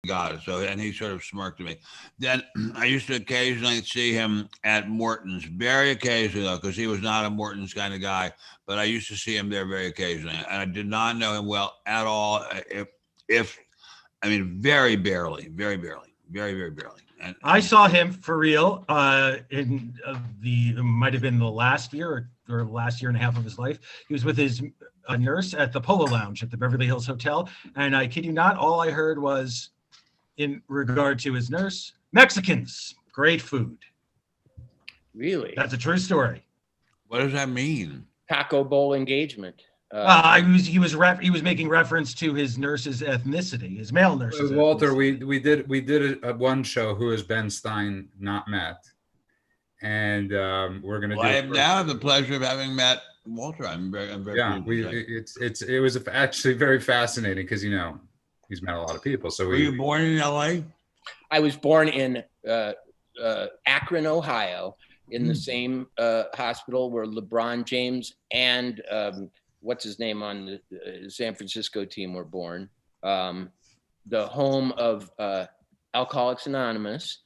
God. So, and he sort of smirked at me. Then I used to occasionally see him at Morton's, very occasionally, though, because he was not a Morton's kind of guy. But I used to see him there very occasionally. And I did not know him well at all. If I mean, very barely, very barely, very, very barely. And I saw him for real in it might have been the last year or last year and a half of his life. He was with his nurse at the Polo Lounge at the Beverly Hills Hotel. And I kid you not, all I heard was, in regard to his nurse, Mexicans, great food. Really? That's a true story. what does that mean? Taco Bowl engagement. He was making reference to his nurse's ethnicity, his male nurse's. Walter, ethnicity. we did a one show. Who is Ben Stein not met? And we're gonna. I now have the pleasure of having met Walter. I'm very yeah. It was actually very fascinating because he's met a lot of people. So were you born in L.A.? I was born in Akron, Ohio, in the same hospital where LeBron James and what's his name on the San Francisco team were born. The home of Alcoholics Anonymous.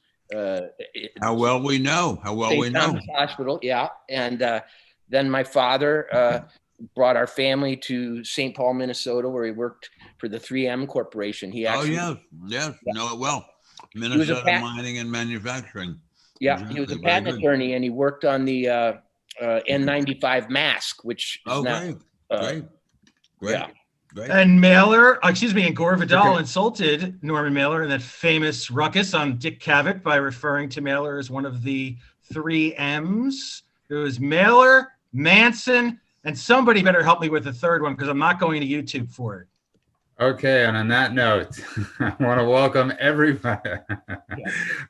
How well we know. St. Thomas Hospital, yeah. And then my father brought our family to St. Paul, Minnesota, where he worked for the 3M Corporation. He actually, yes, know it well. Minnesota Mining and Manufacturing. Yeah, exactly. He was a patent attorney, and he worked on the N95 mask, which is great. Yeah. Great. And Gore Vidal insulted Norman Mailer in that famous ruckus on Dick Cavett by referring to Mailer as one of the 3 M's. It was Mailer, Manson, and somebody better help me with the third one because I'm not going to YouTube for it. Okay, and on that note, I want to welcome everybody.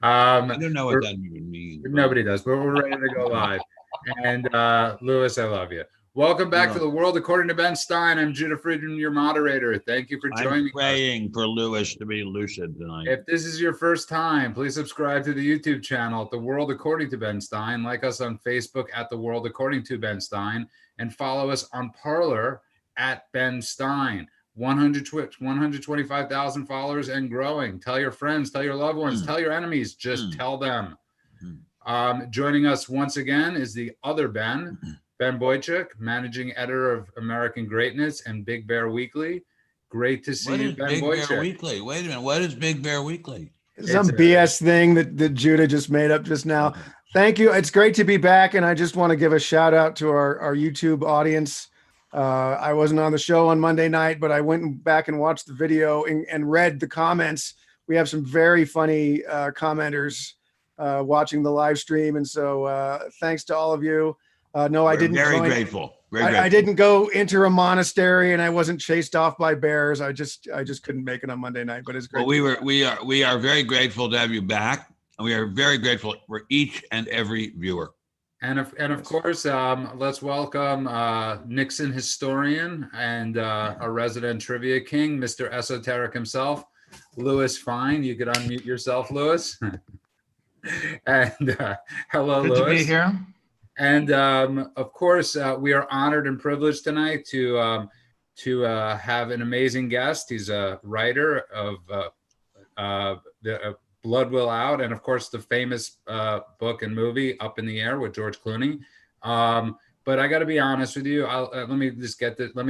I don't know what that even means. Nobody does, but we're ready to go live. And Louis, I love you. Welcome back to The World According to Ben Stein. I'm Judah Friedman, your moderator. Thank you for joining us. I'm praying for Louis to be lucid tonight. If this is your first time, please subscribe to the YouTube channel at The World According to Ben Stein. Like us on Facebook at The World According to Ben Stein. And follow us on Parler at Ben Stein. 125,000 followers and growing. Tell your friends, tell your loved ones, tell your enemies. Just tell them. Joining us once again is the other Ben. Ben Boychuk, managing editor of American Greatness and Big Bear Weekly. Great to see you, Ben Boychuk. Big Bear Weekly? Wait a minute. What is Big Bear Weekly? Some BS thing that Judah just made up just now. Thank you. It's great to be back, and I just want to give a shout out to our YouTube audience. I wasn't on the show on Monday night, but I went back and watched the video and read the comments. We have some very funny commenters watching the live stream, and so thanks to all of you. No, I didn't. Very grateful. I didn't go into a monastery, and I wasn't chased off by bears. I just couldn't make it on Monday night. But it's great. Well, we are very grateful to have you back, and we are very grateful for each and every viewer. And of course, let's welcome Nixon historian and a resident trivia king, Mr. Esoteric himself, Louis Fine. You could unmute yourself, Louis. And hello, Louis. Good to be here. And of course, we are honored and privileged tonight to have an amazing guest. He's a writer of the Blood Will Out, and of course, the famous book and movie Up in the Air with George Clooney. But I got to be honest with you. Let me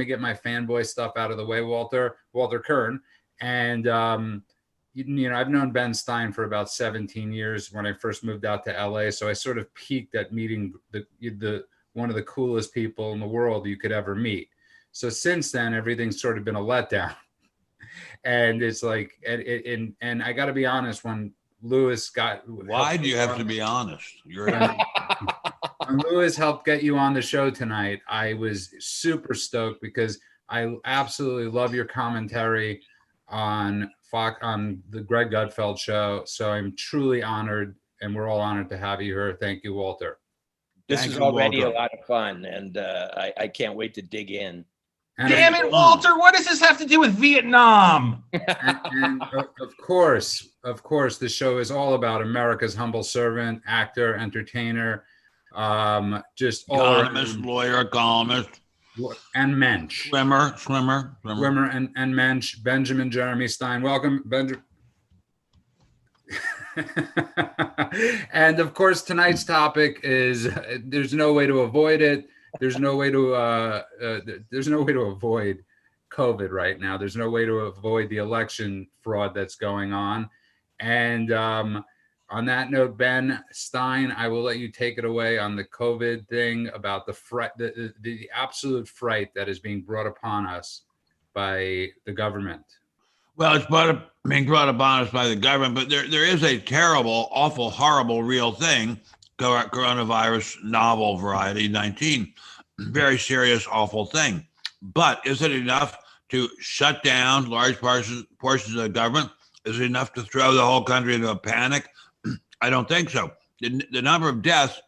get my fanboy stuff out of the way, Walter Kirn. And I've known Ben Stein for about 17 years when I first moved out to LA. So I sort of peaked at meeting the one of the coolest people in the world you could ever meet. So since then, everything's sort of been a letdown. And it's like, and I got to be honest, when Louis got... Why do you have to be honest? When Louis helped get you on the show tonight, I was super stoked because I absolutely love your commentary on the Greg Gutfeld show. So I'm truly honored, and we're all honored to have you here. Thank you, Walter. This is already a lot of fun, and I can't wait to dig in. And Damn it, Walter! What does this have to do with Vietnam? And of course, the show is all about America's humble servant, actor, entertainer, just economist, lawyer, columnist, and mensch, swimmer, and mensch, Benjamin Jeremy Stein. Welcome, And of course, tonight's topic is there's no way to avoid it. There's no way to avoid COVID right now. There's no way to avoid the election fraud that's going on. And on that note, Ben Stein, I will let you take it away on the COVID thing about the absolute fright that is being brought upon us by the government. Well, it's being brought upon us by the government, but there is a terrible, awful, horrible, real thing, coronavirus novel variety 19. Very serious, awful thing. But is it enough to shut down large portions of the government? Is it enough to throw the whole country into a panic? I don't think so. The number of deaths,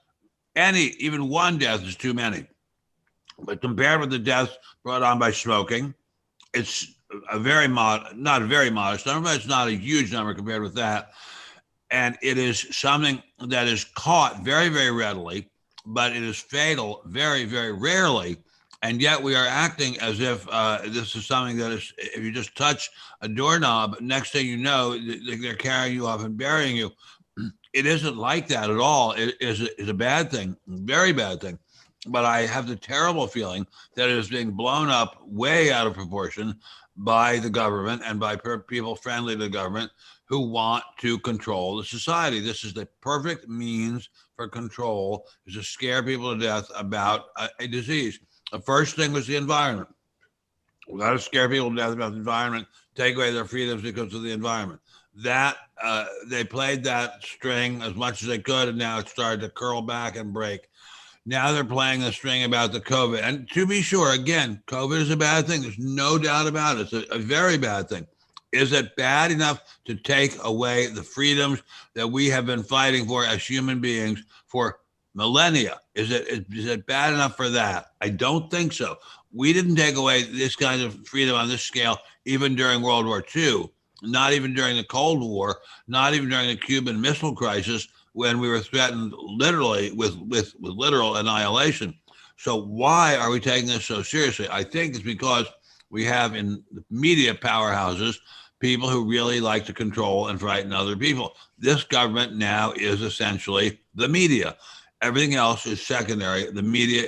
even one death is too many. But compared with the deaths brought on by smoking, it's not a very modest number, but it's not a huge number compared with that. And it is something that is caught very, very readily, but it is fatal very, very rarely. And yet we are acting as if this is something that is, if you just touch a doorknob, next thing you know, they're carrying you off and burying you. It isn't like that at all. It is a bad thing, very bad thing. But I have the terrible feeling that it is being blown up way out of proportion by the government and by people friendly to the government who want to control the society. This is the perfect means for control, is to scare people to death about a disease. The first thing was the environment. We got to scare people to death about the environment, take away their freedoms because of the environment. That they played that string as much as they could, and now it started to curl back and break. Now they're playing the string about the COVID. And to be sure, again, COVID is a bad thing. There's no doubt about it. It's a very bad thing. Is it bad enough to take away the freedoms that we have been fighting for as human beings for millennia? Is it bad enough for that? I don't think so. We didn't take away this kind of freedom on this scale even during World War II, not even during the Cold War, not even during the Cuban Missile Crisis, when we were threatened literally with literal annihilation. So why are we taking this so seriously? I think it's because we have in the media powerhouses people who really like to control and frighten other people. This government now is essentially the media. Everything else is secondary. The media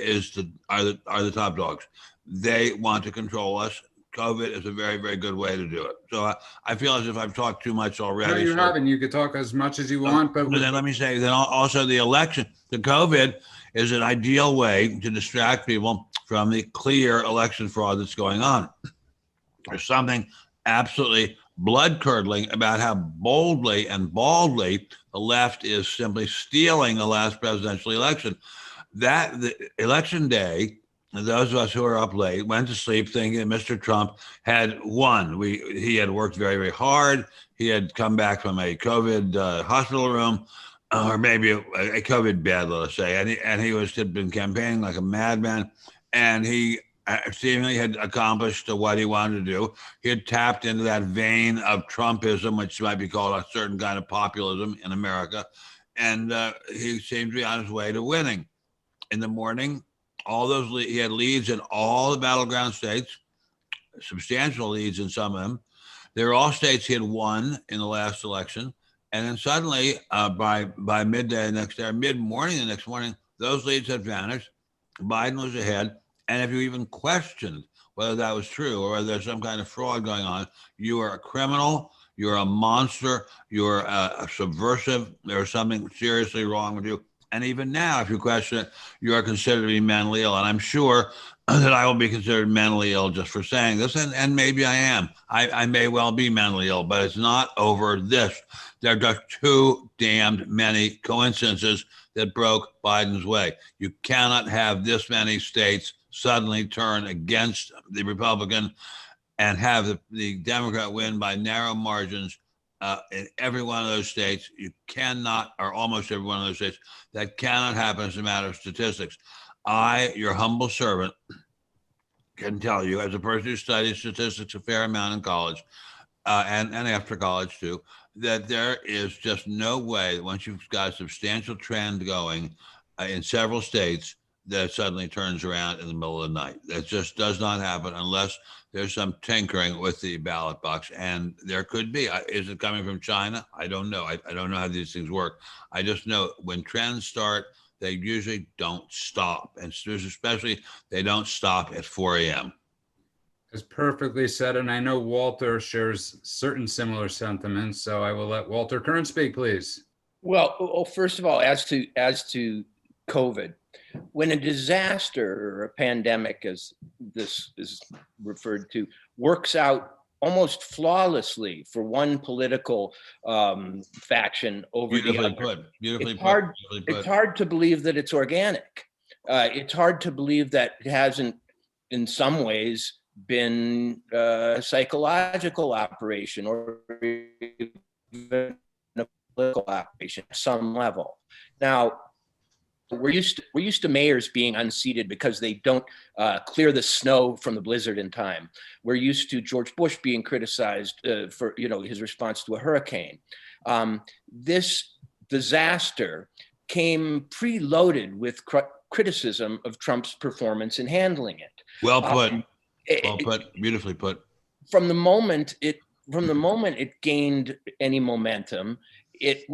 are the top dogs. They want to control us. COVID is a very, very good way to do it. So I feel as if I've talked too much already. No, you haven't. You could talk as much as you want. But then let me say that also the election, the COVID is an ideal way to distract people from the clear election fraud that's going on. There's something absolutely blood-curdling about how boldly and baldly the left is simply stealing the last presidential election. That the election day, those of us who are up late went to sleep thinking that Mr. Trump had won. He had worked very, very hard. He had come back from a COVID hospital room, or maybe a COVID bed, let us say, and he had been campaigning like a madman, and he seemingly had accomplished what he wanted to do. He had tapped into that vein of Trumpism, which might be called a certain kind of populism in America, and he seemed to be on his way to winning. In the morning, he had leads in all the battleground states, substantial leads in some of them. They were all states he had won in the last election. And then suddenly, by midday the next day, or mid-morning the next morning, those leads had vanished. Biden was ahead. And if you even questioned whether that was true or whether there's some kind of fraud going on, you are a criminal, you're a monster, you're a subversive, there's something seriously wrong with you. And even now, if you question it, you are considered to be mentally ill. And I'm sure that I will be considered mentally ill just for saying this. And maybe I am. I may well be mentally ill, but it's not over this. There are just too damned many coincidences that broke Biden's way. You cannot have this many states suddenly turn against the Republican and have the Democrat win by narrow margins in every one of those states. You cannot, or almost every one of those states, that cannot happen as a matter of statistics. I, your humble servant, can tell you, as a person who studies statistics a fair amount in college, and after college too, that there is just no way that once you've got a substantial trend going in several states, that suddenly turns around in the middle of the night. That just does not happen unless there's some tinkering with the ballot box. And there could be. Is it coming from China? I don't know. I don't know how these things work. I just know when trends start, they usually don't stop. And especially they don't stop at 4 a.m. It's perfectly said. And I know Walter shares certain similar sentiments. So I will let Walter Kirn speak, please. Well, first of all, as to COVID, when a disaster or a pandemic, as this is referred to, works out almost flawlessly for one political faction over the other, it's hard to believe that it's organic. It's hard to believe that it hasn't, in some ways, been a psychological operation or even a political operation at some level. Now, we're used to mayors being unseated because they don't clear the snow from the blizzard in time. We're used to George Bush being criticized for his response to a hurricane. This disaster came preloaded with criticism of Trump's performance in handling it. Well put. Well put. Beautifully put. From the moment it gained any momentum, it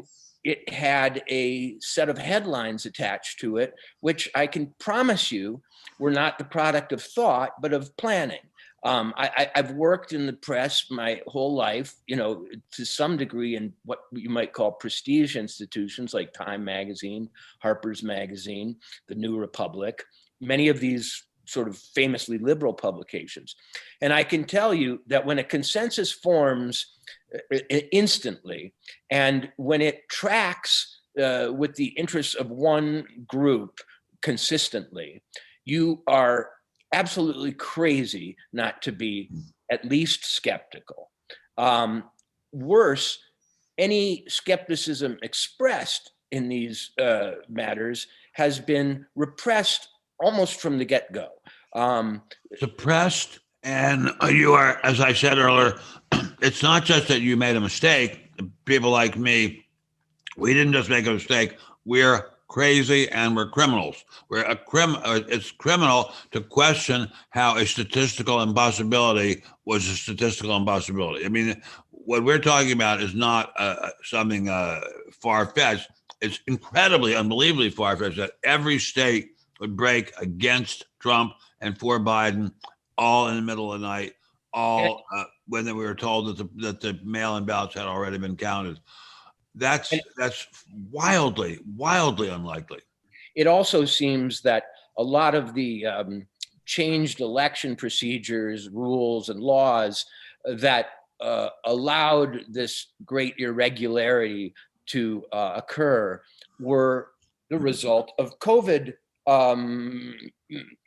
had a set of headlines attached to it, which I can promise you were not the product of thought, but of planning. I've worked in the press my whole life, to some degree in what you might call prestige institutions like Time Magazine, Harper's Magazine, The New Republic, many of these sort of famously liberal publications. And I can tell you that when a consensus forms instantly, and when it tracks with the interests of one group consistently, you are absolutely crazy not to be at least skeptical. Worse, any skepticism expressed in these matters has been repressed almost from the get-go. Suppressed, and you are, as I said earlier, it's not just that you made a mistake. People like me, we didn't just make a mistake. We're crazy and we're criminals. It's criminal to question how a statistical impossibility was a statistical impossibility. I mean, what we're talking about is not something far-fetched. It's incredibly, unbelievably far-fetched that every state would break against Trump and for Biden, all in the middle of the night, all when we were told that the mail-in ballots had already been counted. That's wildly, wildly unlikely. It also seems that a lot of the changed election procedures, rules, and laws that allowed this great irregularity to occur were the result of COVID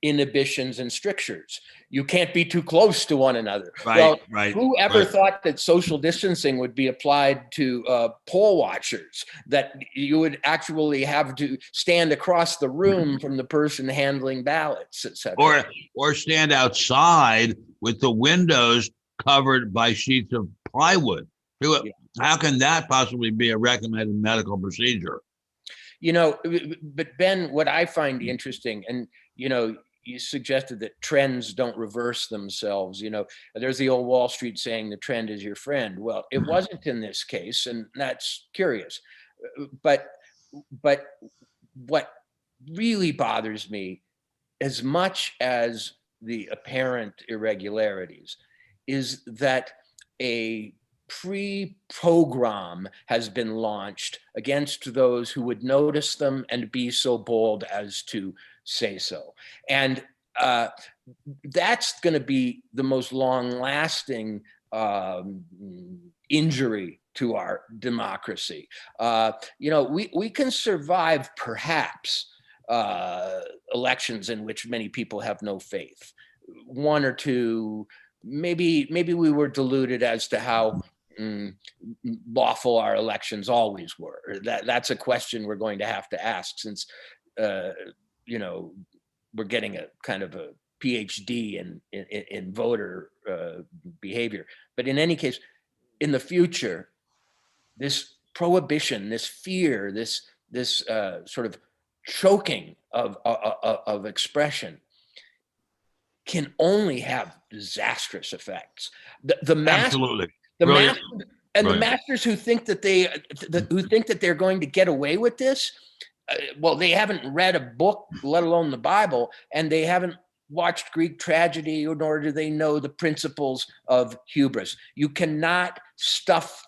inhibitions and strictures. You can't be too close to one another. Right. Whoever thought that social distancing would be applied to poll watchers, that you would actually have to stand across the room from the person handling ballots, etc. Or stand outside with the windows covered by sheets of plywood. How can that possibly be a recommended medical procedure? But Ben, what I find interesting, and you suggested that trends don't reverse themselves. There's the old Wall Street saying the trend is your friend. Well, it wasn't in this case, and that's curious. But what really bothers me, as much as the apparent irregularities, is that a pre-program has been launched against those who would notice them and be so bold as to say so. And that's going to be the most long-lasting injury to our democracy. We can survive, perhaps, elections in which many people have no faith. One or two, maybe we were deluded as to how lawful our elections always were. That's a question we're going to have to ask, since we're getting a kind of a PhD in voter behavior. But in any case, in the future, this prohibition, this fear, this sort of choking of expression can only have disastrous effects. The Absolutely. the Brilliant. master, and Brilliant. the masters who think that they're going to get away with this, well, they haven't read a book, let alone the Bible, and they haven't watched Greek tragedy, nor do they know the principles of hubris. You cannot stuff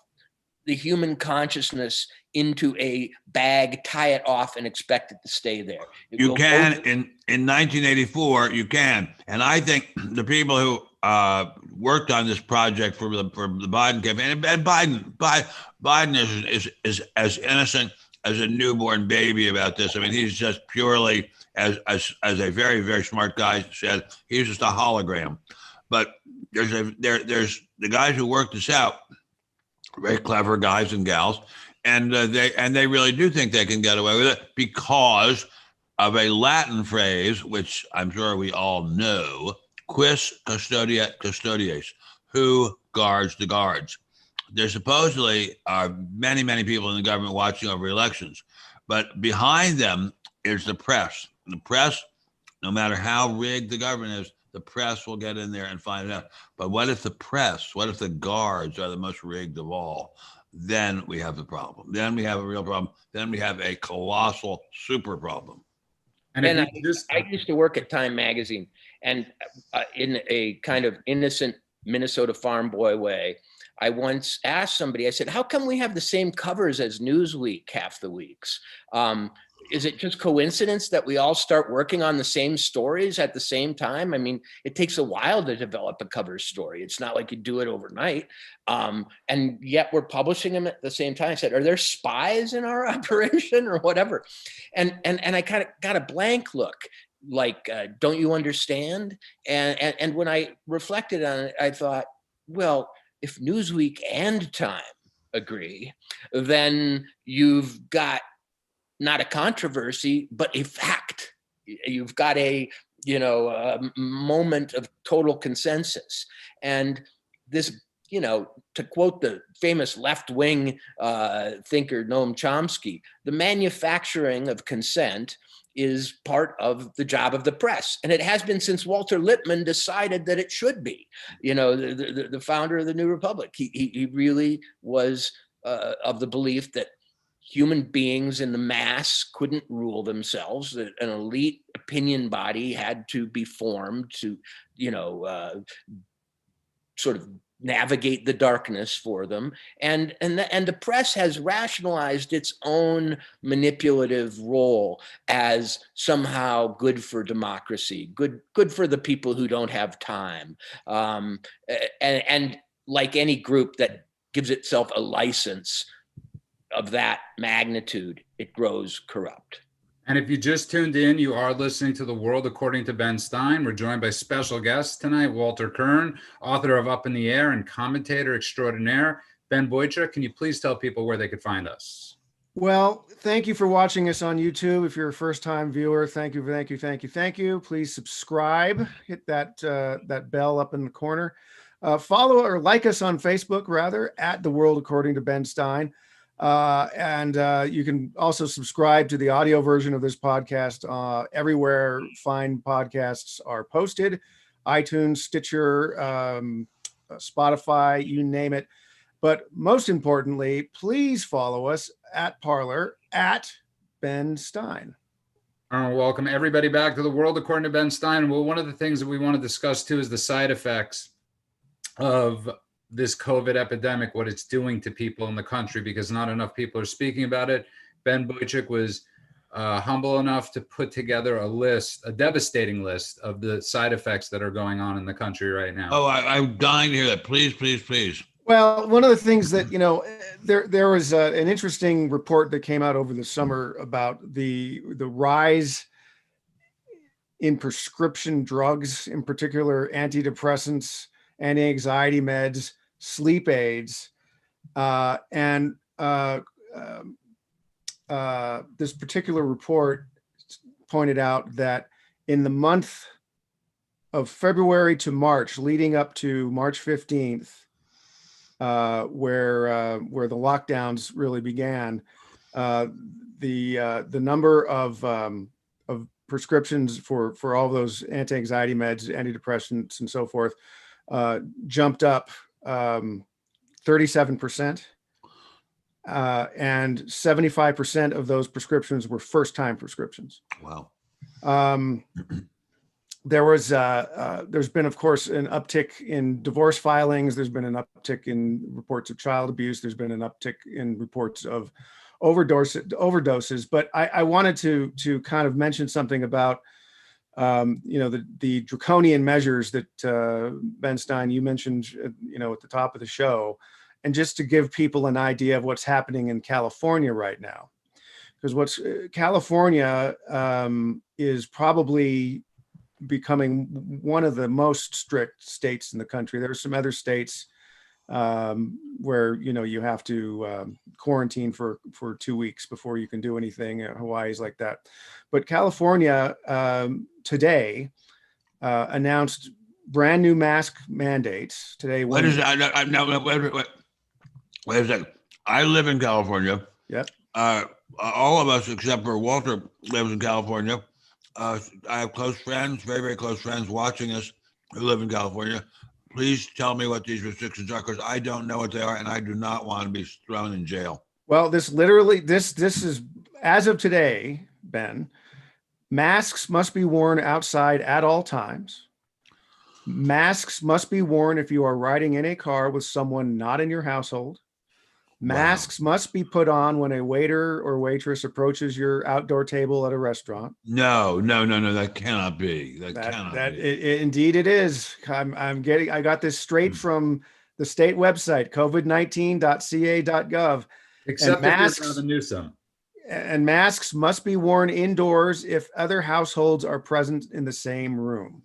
the human consciousness into a bag, tie it off, and expect it to stay there. You can in 1984. You can, and I think the people who worked on this project for the Biden campaign, and Biden is as innocent as a newborn baby about this. I mean, he's just purely, as a very, very smart guy said, he's just a hologram. But there's the guys who worked this out, very clever guys and gals, and they really do think they can get away with it because of a Latin phrase, which I'm sure we all know: quis custodiet custodes, who guards the guards. There supposedly are many, many people in the government watching over elections, but behind them is the press. The press, no matter how rigged the government is, the press will get in there and find it out. But what if the guards are the most rigged of all? Then we have the problem. Then we have a real problem. Then we have a colossal super problem. And I used to work at Time Magazine, and in a kind of innocent Minnesota farm boy way, I once asked somebody, I said, how come we have the same covers as Newsweek half the weeks? Is it just coincidence that we all start working on the same stories at the same time? I mean, it takes a while to develop a cover story. It's not like you do it overnight. And yet we're publishing them at the same time. I said, are there spies in our operation or whatever? And I kind of got a blank look, like, don't you understand? And when I reflected on it, I thought, well, if Newsweek and Time agree, then you've got not a controversy, but a fact. You've got a moment of total consensus. And this, to quote the famous left-wing thinker Noam Chomsky, the manufacturing of consent is part of the job of the press. And it has been since Walter Lippmann decided that it should be. The founder of the New Republic, he really was of the belief that human beings in the mass couldn't rule themselves, that an elite opinion body had to be formed to, sort of navigate the darkness for them. And the press has rationalized its own manipulative role as somehow good for democracy, good for the people who don't have time. And like any group that gives itself a license of that magnitude, it grows corrupt. And if you just tuned in, you are listening to The World According to Ben Stein. We're joined by special guests tonight, Walter Kirn, author of Up in the Air and commentator extraordinaire. Ben Boychuk, can you please tell people where they could find us? Well, thank you for watching us on YouTube. If you're a first-time viewer, thank you. Please subscribe. Hit that bell up in the corner. Follow or like us on Facebook, rather, at The World According to Ben Stein. And you can also subscribe to the audio version of this podcast everywhere fine podcasts are posted: iTunes, Stitcher, Spotify, you name it. But most importantly, please follow us at Parler at Ben Stein. Welcome everybody back to The World According to Ben Stein. Well, one of the things that we want to discuss too is the side effects of this COVID epidemic, what it's doing to people in the country, because not enough people are speaking about it. Ben Boychuk was humble enough to put together a devastating list of the side effects that are going on in the country right now. Oh, I'm dying to hear that. Please. Well, one of the things that, there was an interesting report that came out over the summer about the rise in prescription drugs, in particular antidepressants, anti-anxiety meds, sleep aids, and this particular report pointed out that in the month of February to March, leading up to March 15th, where the lockdowns really began, the number of prescriptions for all those anti-anxiety meds, antidepressants, and so forth jumped up 37%. And 75% of those prescriptions were first-time prescriptions. Wow. There's been, of course, an uptick in divorce filings. There's been an uptick in reports of child abuse. There's been an uptick in reports of overdoses. But I wanted to kind of mention something about, the draconian measures that Ben Stein, you mentioned, at the top of the show, and just to give people an idea of what's happening in California right now, because California is probably becoming one of the most strict states in the country. There are some other states where you have to quarantine for 2 weeks before you can do anything. Hawaii's like that, but California today announced brand new mask mandates today. What is that? Wait a second. I live in California. Yep. All of us except for Walter lives in California. I have close friends, very, very close friends watching us who live in California. Please tell me what these restrictions are, because I don't know what they are, and I do not want to be thrown in jail. Well, this is, as of today, Ben, masks must be worn outside at all times. Masks must be worn if you are riding in a car with someone not in your household. Masks must be put on when a waiter or waitress approaches your outdoor table at a restaurant. No, that cannot be. That cannot be. Indeed it is. I got this straight from the state website, covid19.ca.gov. Except if you're Gavin Newsom. And masks must be worn indoors if other households are present in the same room.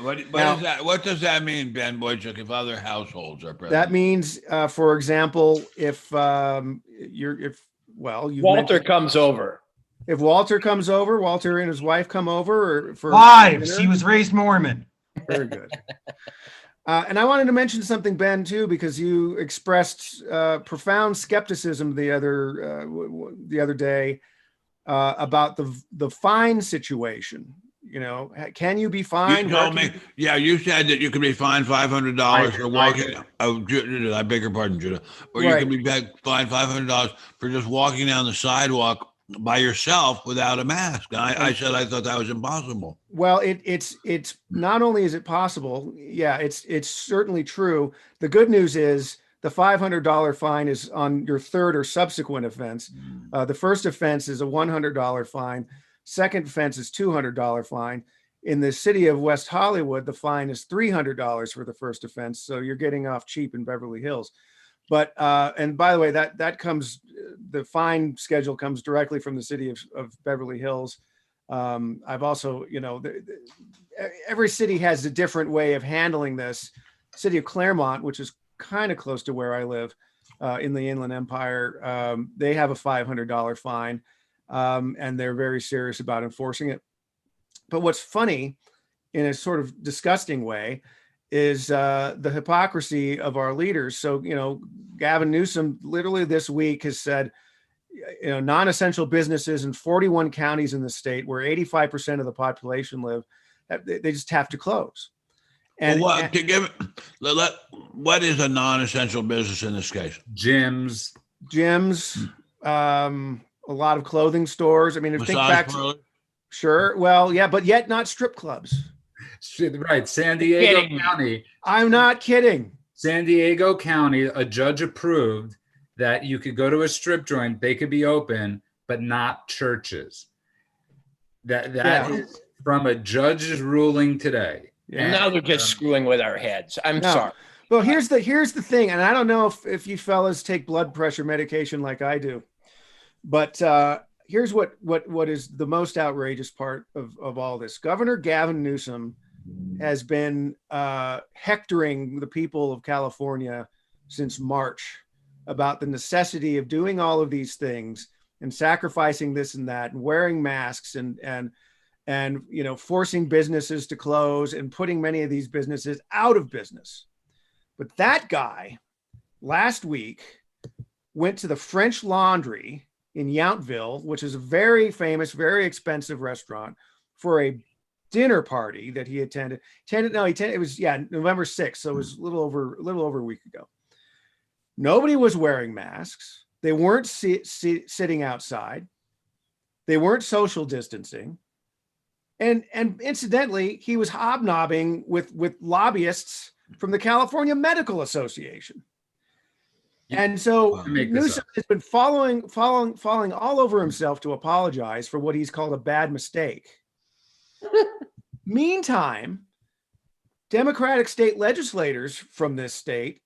What does that mean, Ben Boychuk, if other households are present? That means, for example, if Walter comes over. If Walter comes over, Walter and his wife come over for wives. He was raised Mormon. Very good. And I wanted to mention something, Ben, too, because you expressed profound skepticism the other day about the fine situation. Can you be fined? You told me, you said that you can be fined $500 for walking. I beg your pardon, Judah. Or you can be fined $500 for just walking down the sidewalk by yourself without a mask. And I said I thought that was impossible. Well, it's not only is it possible, it's certainly true. The good news is the $500 fine is on your third or subsequent offense. The first offense is a $100 fine. Second offense is $200 fine. In the city of West Hollywood, the fine is $300 for the first offense. So you're getting off cheap in Beverly Hills. But and by the way, that comes, the fine schedule comes directly from the city of Beverly Hills. I've also, every city has a different way of handling this. City of Claremont, which is kind of close to where I live in the Inland Empire, they have a $500 fine. And they're very serious about enforcing it. But what's funny, in a sort of disgusting way, is the hypocrisy of our leaders. So, Gavin Newsom literally this week has said, non-essential businesses in 41 counties in the state where 85% of the population live, they just have to close. And what is a non-essential business in this case? Gyms. A lot of clothing stores. I mean, if think back to, sure. Well, yeah, but yet not strip clubs. Right. San Diego County. I'm not kidding. San Diego County, a judge approved that you could go to a strip joint, they could be open, but not churches. That is from a judge's ruling today. Yeah. And now they're just screwing with our heads. I'm sorry. Well, here's the thing, and I don't know if you fellas take blood pressure medication like I do. But here's what is the most outrageous part of all this. Governor Gavin Newsom has been hectoring the people of California since March about the necessity of doing all of these things and sacrificing this and that and wearing masks and forcing businesses to close and putting many of these businesses out of business. But that guy last week went to the French Laundry in Yountville, which is a very famous, very expensive restaurant, for a dinner party that he attended. It was November 6th, so it was a little over a week ago. Nobody was wearing masks. They weren't sitting outside. They weren't social distancing. And incidentally, he was hobnobbing with lobbyists from the California Medical Association. And so Newsom has been falling all over himself to apologize for what he's called a bad mistake. Meantime, Democratic state legislators from this state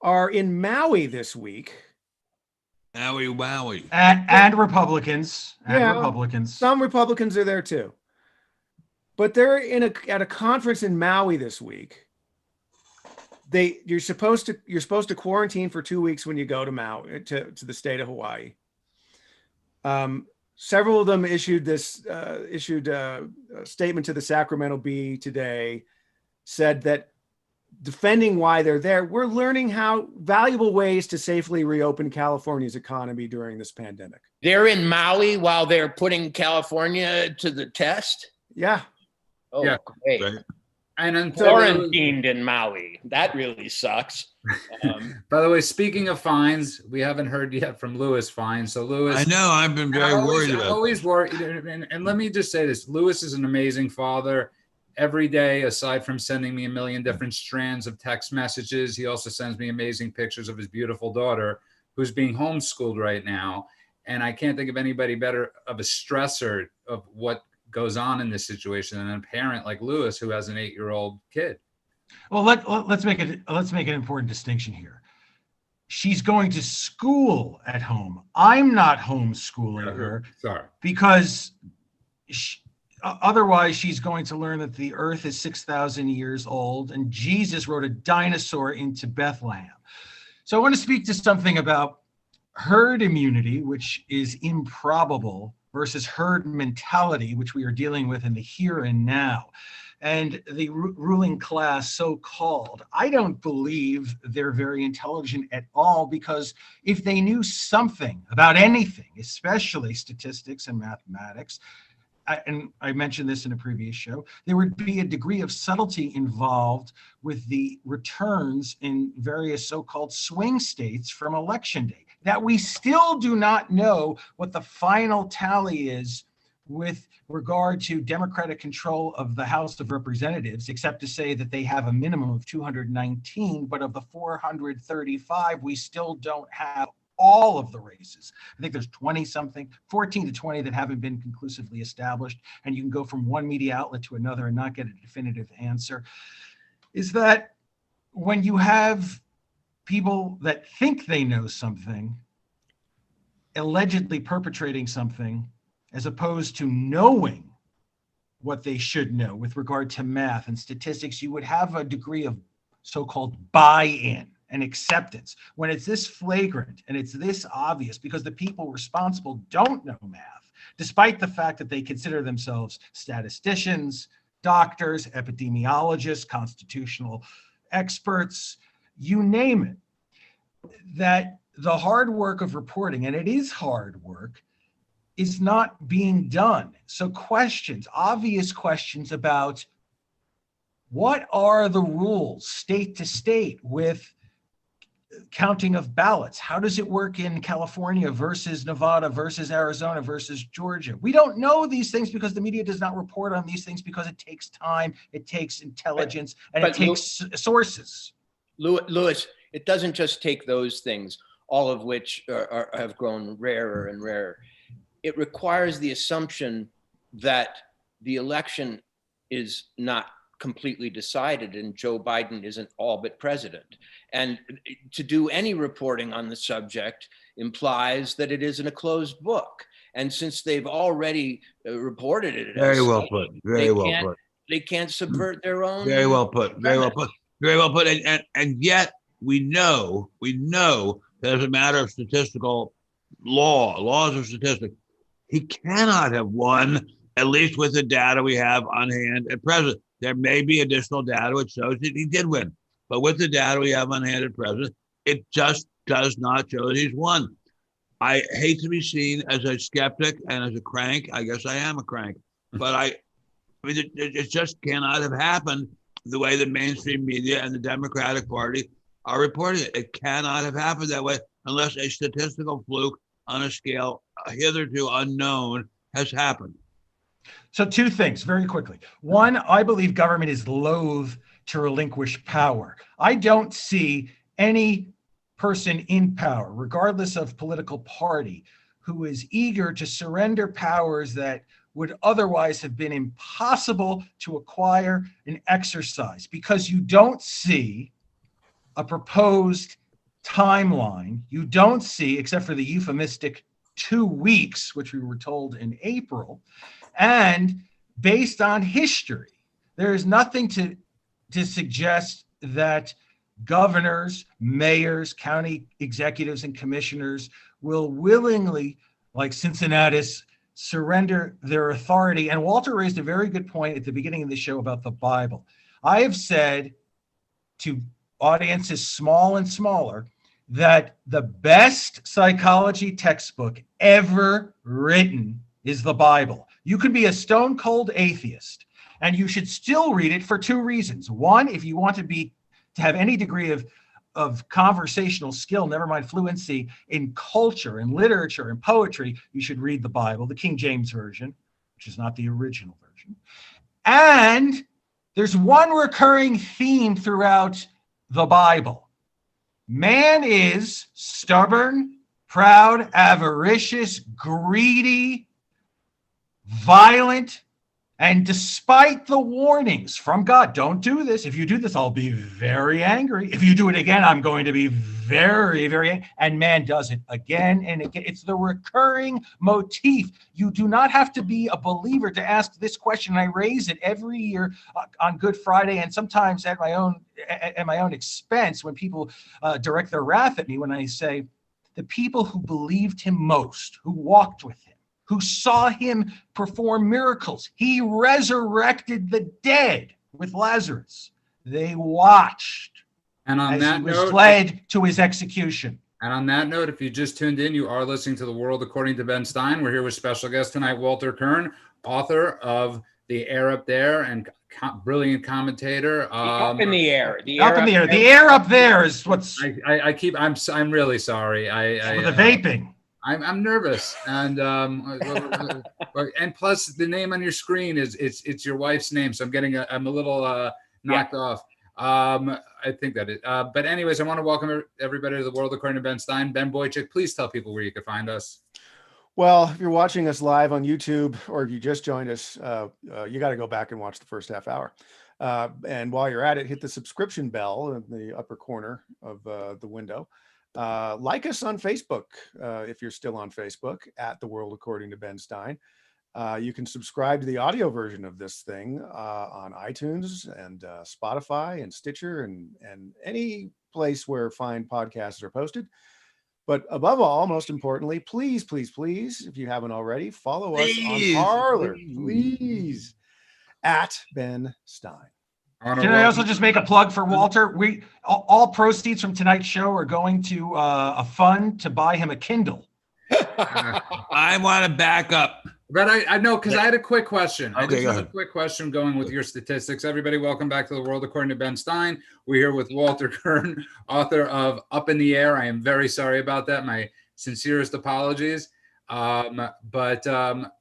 are in Maui this week. Wowie. And Republicans. Republicans. Some Republicans are there too. But they're at a conference in Maui this week. You're supposed to quarantine for 2 weeks when you go to Maui to the state of Hawaii. Several of them issued a statement to the Sacramento Bee today, said that defending why they're there, we're learning how valuable ways to safely reopen California's economy during this pandemic. They're in Maui while they're putting California to the test. Yeah. Oh, yeah. Great. Right. And quarantined in Maui. That really sucks. By the way, speaking of fines, we haven't heard yet from Louis Fine. So Louis, I know I've been very worried about. Always worried. And let me just say this: Louis is an amazing father. Every day, aside from sending me a million different strands of text messages, he also sends me amazing pictures of his beautiful daughter, who's being homeschooled right now. And I can't think of anybody better of a stressor of what goes on in this situation than a parent like Louis, who has an 8-year-old kid. Well, let's make an important distinction here. She's going to school at home. I'm not homeschooling her. Sorry. Because otherwise she's going to learn that the earth is 6,000 years old and Jesus rode a dinosaur into Bethlehem. So I want to speak to something about herd immunity, which is improbable, versus herd mentality, which we are dealing with in the here and now. And the ruling class, so-called, I don't believe they're very intelligent at all, because if they knew something about anything, especially statistics and mathematics, and I mentioned this in a previous show, there would be a degree of subtlety involved with the returns in various so-called swing states from election day, that we still do not know what the final tally is with regard to Democratic control of the House of Representatives, except to say that they have a minimum of 219, but of the 435, we still don't have all of the races. I think there's 20-something, 14 to 20 that haven't been conclusively established, and you can go from one media outlet to another and not get a definitive answer. Is that when you have people that think they know something, allegedly perpetrating something, as opposed to knowing what they should know with regard to math and statistics, you would have a degree of so-called buy-in and acceptance. When it's this flagrant and it's this obvious, because the people responsible don't know math, despite the fact that they consider themselves statisticians, doctors, epidemiologists, constitutional experts, you name it, that the hard work of reporting, and it is hard work, is not being done. So obvious questions about what are the rules state to state with counting of ballots? How does it work in California versus Nevada versus Arizona versus Georgia? We don't know these things because the media does not report on these things, because it takes time, it takes intelligence, and it takes sources. Louis, it doesn't just take those things, all of which have grown rarer and rarer. It requires the assumption that the election is not completely decided and Joe Biden isn't all but president. And to do any reporting on the subject implies that it isn't a closed book. And since they've already reported it, Very well put. Very well put. They can't subvert their own. Very well put. Very well put. Very well put. And yet we know that as a matter of statistical laws of statistics, he cannot have won, at least with the data we have on hand at present. There may be additional data which shows that he did win, but with the data we have on hand at present, it just does not show that he's won. I hate to be seen as a skeptic and as a crank. I guess I am a crank, but I mean, it just cannot have happened the way the mainstream media and the Democratic Party are reporting it. It cannot have happened that way unless a statistical fluke on a scale hitherto unknown has happened. So two things very quickly. One, I believe government is loath to relinquish power. I don't see any person in power, regardless of political party, who is eager to surrender powers that would otherwise have been impossible to acquire and exercise, because you don't see a proposed timeline. You don't see, except for the euphemistic 2 weeks, which we were told in April. And based on history, there is nothing to suggest that governors, mayors, county executives, and commissioners will willingly, like Cincinnatus, surrender their authority. And Walter raised a very good point at the beginning of the show about the Bible. I have said to audiences small and smaller that the best psychology textbook ever written is the Bible. You can be a stone cold atheist, and you should still read it for 2 reasons. One, if you want to have any degree of conversational skill, never mind fluency in culture and literature and poetry, you should read the Bible, the King James Version, which is not the original version. And there's one recurring theme throughout the Bible. Man is stubborn, proud, avaricious, greedy, violent, and despite the warnings from God, don't do this. If you do this, I'll be very angry. If you do it again, I'm going to be very, very angry. And man does it again and again. It's the recurring motif. You do not have to be a believer to ask this question. I raise it every year on Good Friday, and sometimes at my own expense when people direct their wrath at me when I say, the people who believed him most, who walked with him, who saw him perform miracles. He resurrected the dead with Lazarus. They watched as he was led to his execution. And on that note, if you just tuned in, you are listening to The World According to Ben Stein. We're here with special guest tonight, Walter Kirn, author of The Air Up There and brilliant commentator. Up in the air. The air up there is what's... I'm really sorry. The vaping. I'm nervous, and and plus the name on your screen it's your wife's name, so I'm a little knocked off. I think that it. But anyways, I want to welcome everybody to The World According to Ben Stein. Ben Boychuk, please tell people where you can find us. Well, if you're watching us live on YouTube, or if you just joined us, you got to go back and watch the first half hour. And while you're at it, hit the subscription bell in the upper corner of the window. Like us on Facebook, if you're still on Facebook, at The World According to Ben Stein. You can subscribe to the audio version of this thing on iTunes and Spotify and Stitcher and any place where fine podcasts are posted. But above all, most importantly, please, please, please, if you haven't already, follow us on Parler, please, at Ben Stein. Can I also just make a plug for Walter? All proceeds from tonight's show are going to a fund to buy him a Kindle. I want to back up. But I know, because I had a quick question. Okay, I just have a quick question going with your statistics. Everybody, welcome back to The World According to Ben Stein. We're here with Walter Kirn, author of Up in the Air. I am very sorry about that. My sincerest apologies. But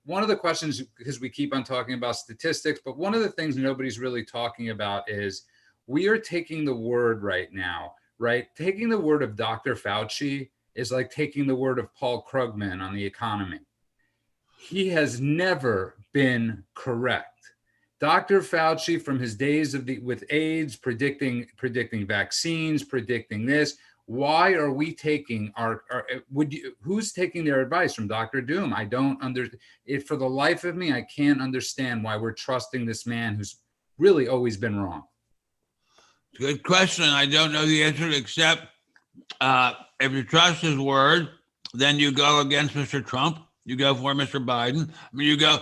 one of the questions, because we keep on talking about statistics, but one of the things nobody's really talking about is we are taking the word right now, right? Taking the word of Dr. Fauci is like taking the word of Paul Krugman on the economy. He has never been correct. Dr. Fauci, from his days with AIDS, predicting vaccines, predicting this. Why are we taking who's taking their advice from Dr. Doom? I don't understand it. For the life of me, I can't understand why we're trusting this man who's really always been wrong. Good question. I don't know the answer, except if you trust his word, then you go against Mr. Trump. You go for Mr. Biden. I mean, you go.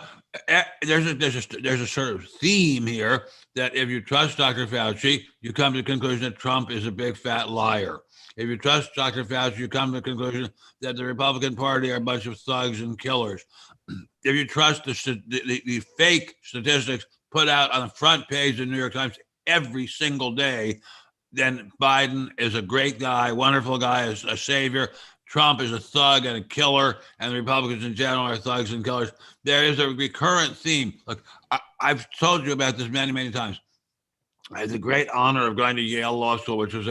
There's a sort of theme here that if you trust Dr. Fauci, you come to the conclusion that Trump is a big fat liar. If you trust Dr. Fauci, you come to the conclusion that the Republican Party are a bunch of thugs and killers. If you trust the fake statistics put out on the front page of the New York Times every single day, then Biden is a great guy, wonderful guy, is a savior. Trump is a thug and a killer, and the Republicans in general are thugs and killers. There is a recurrent theme. Look, I've told you about this many, many times. I had the great honor of going to Yale Law School, which was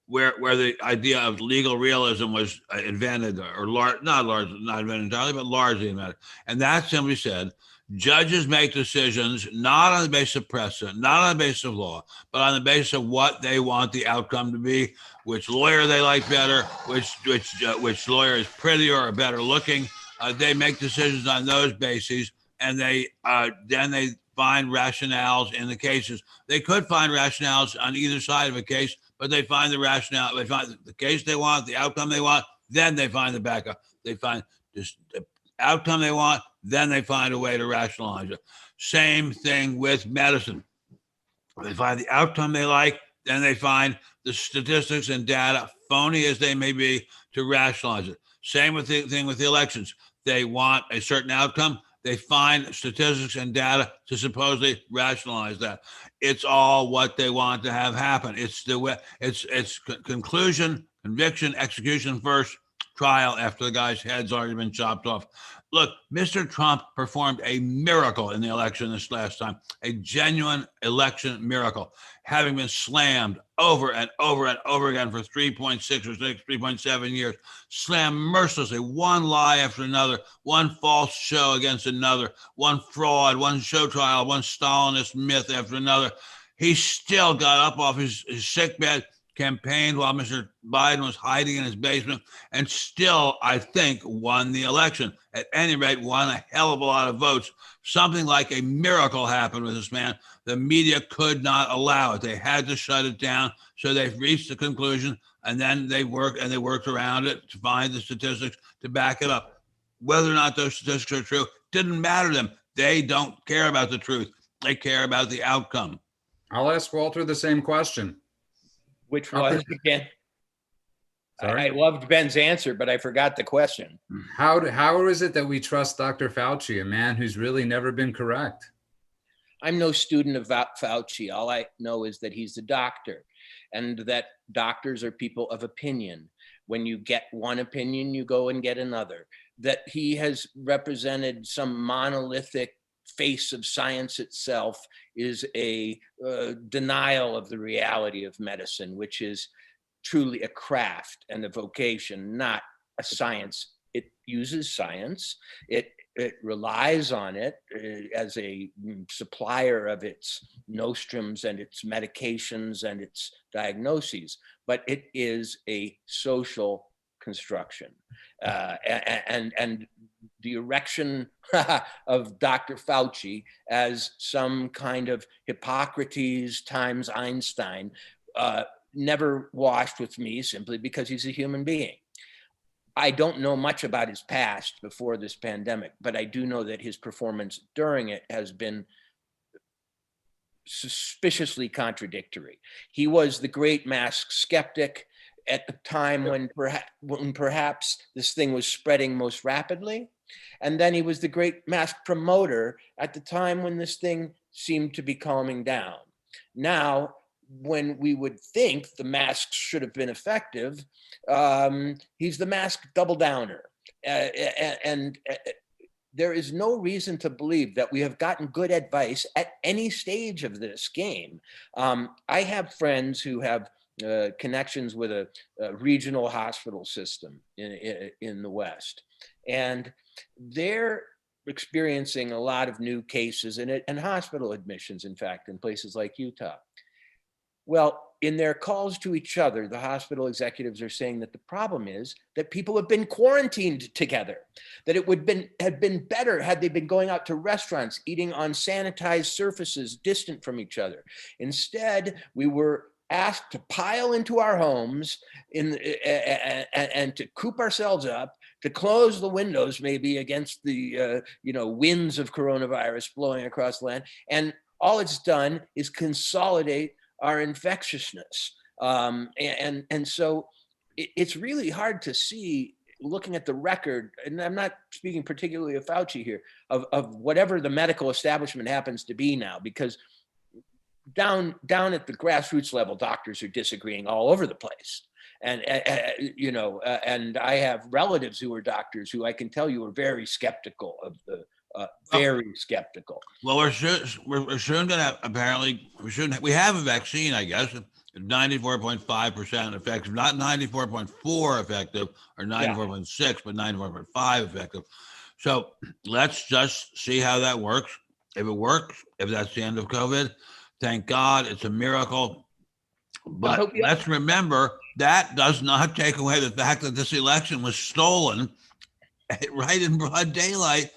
where the idea of legal realism was invented, or not invented entirely, but largely invented. And that simply said, judges make decisions not on the basis of precedent, not on the basis of law, but on the basis of what they want the outcome to be, which lawyer they like better, which lawyer is prettier or better looking. They make decisions on those bases, and then they find rationales in the cases. They could find rationales on either side of a case, but they find the rationale. They find the case they want, the outcome they want. Then they find the backup. They find just the outcome they want. Then they find a way to rationalize it. Same thing with medicine. They find the outcome they like. Then they find the statistics and data, phony as they may be, to rationalize it. Same with the thing with the elections. They want a certain outcome. They find statistics and data to supposedly rationalize that. It's all what they want to have happen. It's the way. It's conclusion, conviction, execution first, trial after the guy's head's already been chopped off. Look, Mr. Trump performed a miracle in the election this last time, a genuine election miracle, having been slammed over and over and over again for 3.6 or 3.7 years, slammed mercilessly, one lie after another, one false show against another, one fraud, one show trial, one Stalinist myth after another. He still got up off his sickbed, campaigned while Mr. Biden was hiding in his basement, and still, I think, won the election. At any rate, won a hell of a lot of votes. Something like a miracle happened with this man. The media could not allow it. They had to shut it down. So they've reached the conclusion, and then they worked around it to find the statistics to back it up. Whether or not those statistics are true didn't matter to them. They don't care about the truth. They care about the outcome. I'll ask Walter the same question. Which was, again, Sorry? I loved Ben's answer, but I forgot the question. How is it that we trust Dr. Fauci, a man who's really never been correct? I'm no student of Fauci. All I know is that he's a doctor, and that doctors are people of opinion. When you get one opinion, you go and get another. That he has represented some monolithic face of science itself is a denial of the reality of medicine, which is truly a craft and a vocation, not a science. It uses science. It relies on it as a supplier of its nostrums and its medications and its diagnoses, but it is a social construction. And the erection of Dr. Fauci as some kind of Hippocrates times Einstein never washed with me, simply because he's a human being. I don't know much about his past before this pandemic, but I do know that his performance during it has been suspiciously contradictory. He was the great mask skeptic at the time when perhaps this thing was spreading most rapidly. And then he was the great mask promoter at the time when this thing seemed to be calming down. Now, when we would think the masks should have been effective, he's the mask double downer. And there is no reason to believe that we have gotten good advice at any stage of this game. I have friends who have connections with a regional hospital system in the West, and they're experiencing a lot of new cases and hospital admissions, in fact, in places like Utah. Well, in their calls to each other, the hospital executives are saying that the problem is that people have been quarantined together, that it would have been better had they been going out to restaurants, eating on sanitized surfaces distant from each other. Instead, we were asked to pile into our homes and to coop ourselves up, to close the windows maybe against the winds of coronavirus blowing across the land. And all it's done is consolidate our infectiousness. And so it's really hard to see looking at the record, and I'm not speaking particularly of Fauci here, of whatever the medical establishment happens to be now, because down at the grassroots level, doctors are disagreeing all over the place. And, and I have relatives who are doctors who I can tell you are very skeptical of the, very skeptical. Well, we're soon going to have, apparently, we have a vaccine, I guess, 94.5% effective, not 94.4 effective or 94.6, but 94.5 effective. So let's just see how that works. If it works, if that's the end of COVID, thank God, it's a miracle. But let's remember, that does not take away the fact that this election was stolen right in broad daylight.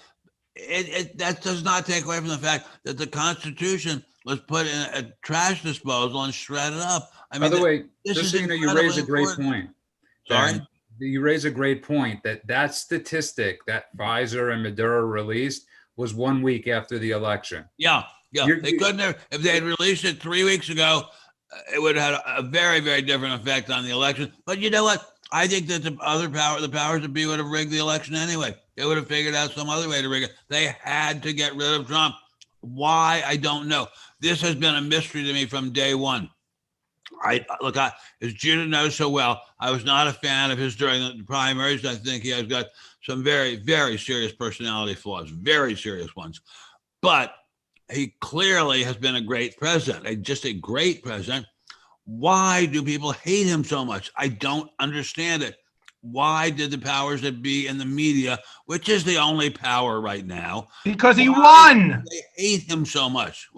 That does not take away from the fact that the Constitution was put in a trash disposal and shredded up. I mean, by the way, just so you know, you raise a great point. Sorry? You raise a great point that statistic that Pfizer and Moderna released was 1 week after the election. Yeah. They couldn't have, if they had released it 3 weeks ago, it would have had a very, very different effect on the election. But you know what? I think that the powers that be would have rigged the election anyway. They would have figured out some other way to rig it. They had to get rid of Trump. Why? I don't know. This has been a mystery to me from day one. As Judah knows so well, I was not a fan of his during the primaries. I think he has got some very, very serious personality flaws, very serious ones. But he clearly has been a great president, just a great president. Why do people hate him so much? I don't understand it. Why did the powers that be in the media, which is the only power right now, because he won. They hate him so much.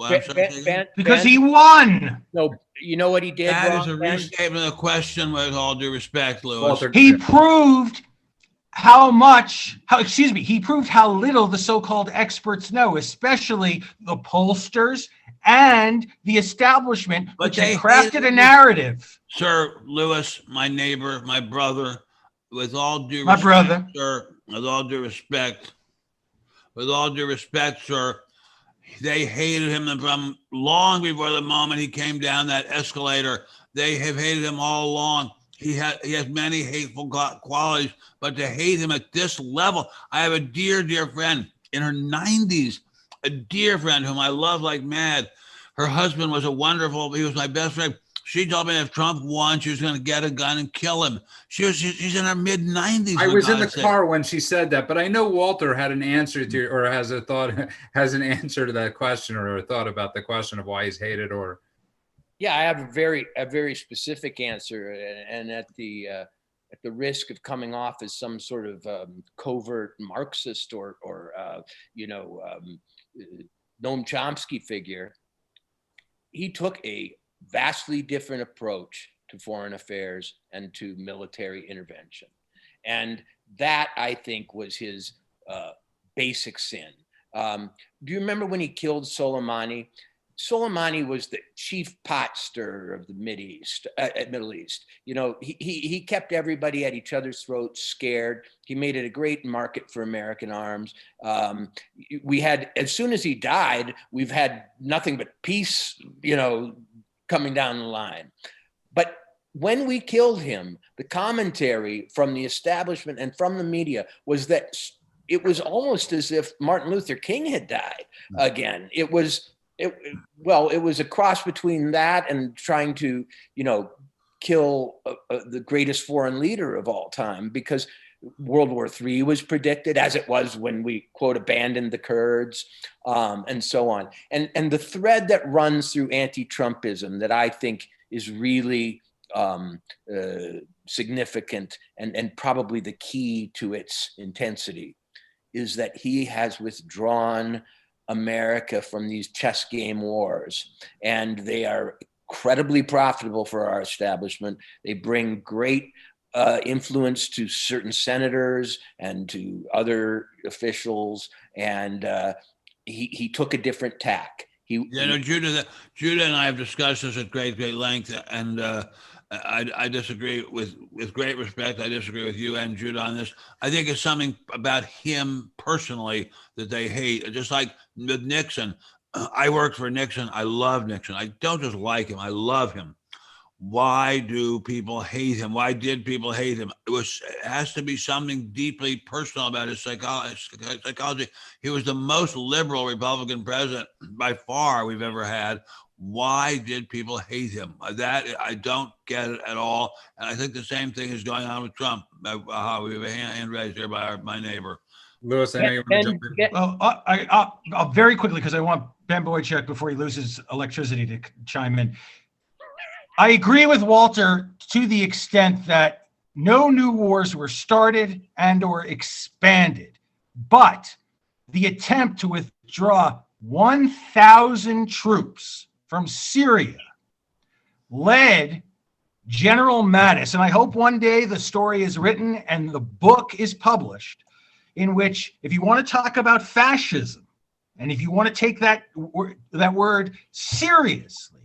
Because he won. No, you know what he did? That is a restatement of the question, with all due respect, Lewis. He proved he proved how little the so-called experts know, especially the pollsters and the establishment, which had crafted a narrative. Sir Lewis, my neighbor, my brother, with all due respect, brother, sir, with all due respect, sir, they hated him from long before the moment he came down that escalator. They have hated him all along. He has many hateful qualities, but to hate him at this level, I have a dear, dear friend in her 90s, a dear friend whom I love like mad. Her husband was he was my best friend. She told me if Trump won, she was going to get a gun and kill him. She's in her mid-90s. I was in the car when she said that, but I know Walter had an answer to, or has an answer to that question, or a thought about the question of why he's hated, or. Yeah, I have a very specific answer, and at the risk of coming off as some sort of covert Marxist or Noam Chomsky figure, he took a vastly different approach to foreign affairs and to military intervention. And that, I think, was his basic sin. Do you remember when he killed Soleimani? Soleimani was the chief pot stirrer of the Middle East. You know, he kept everybody at each other's throats, scared. He made it a great market for American arms. We had, as soon as he died, we've had nothing but peace, coming down the line. But when we killed him, the commentary from the establishment and from the media was that it was almost as if Martin Luther King had died again. It was a cross between that and trying to, kill the greatest foreign leader of all time, because World War III was predicted, as it was when we, quote, abandoned the Kurds, and so on. And the thread that runs through anti-Trumpism that I think is really significant and probably the key to its intensity is that he has withdrawn America from these chess game wars, and they are incredibly profitable for our establishment. They bring great influence to certain senators and to other officials, and he took a different tack. Judah and I have discussed this at great length, and I disagree with great respect. I disagree with you and Judah on this. I think it's something about him personally that they hate. Just like with Nixon, I worked for Nixon. I love Nixon. I don't just like him. I love him. why do people hate him? Why did people hate him? It has to be something deeply personal about his psychology. He was the most liberal Republican president by far we've ever had. Why did people hate him? That I don't get it at all. And I think the same thing is going on with Trump. We have a hand raised here by my neighbor. Lewis, I know you want to jump in. Well, I'll very quickly, because I want Ben Boychuk, before he loses electricity, to chime in. I agree with Walter to the extent that no new wars were started and or expanded, but the attempt to withdraw 1,000 troops from Syria led General Mattis, and I hope one day the story is written and the book is published, in which, if you want to talk about fascism, and if you want to take that word seriously,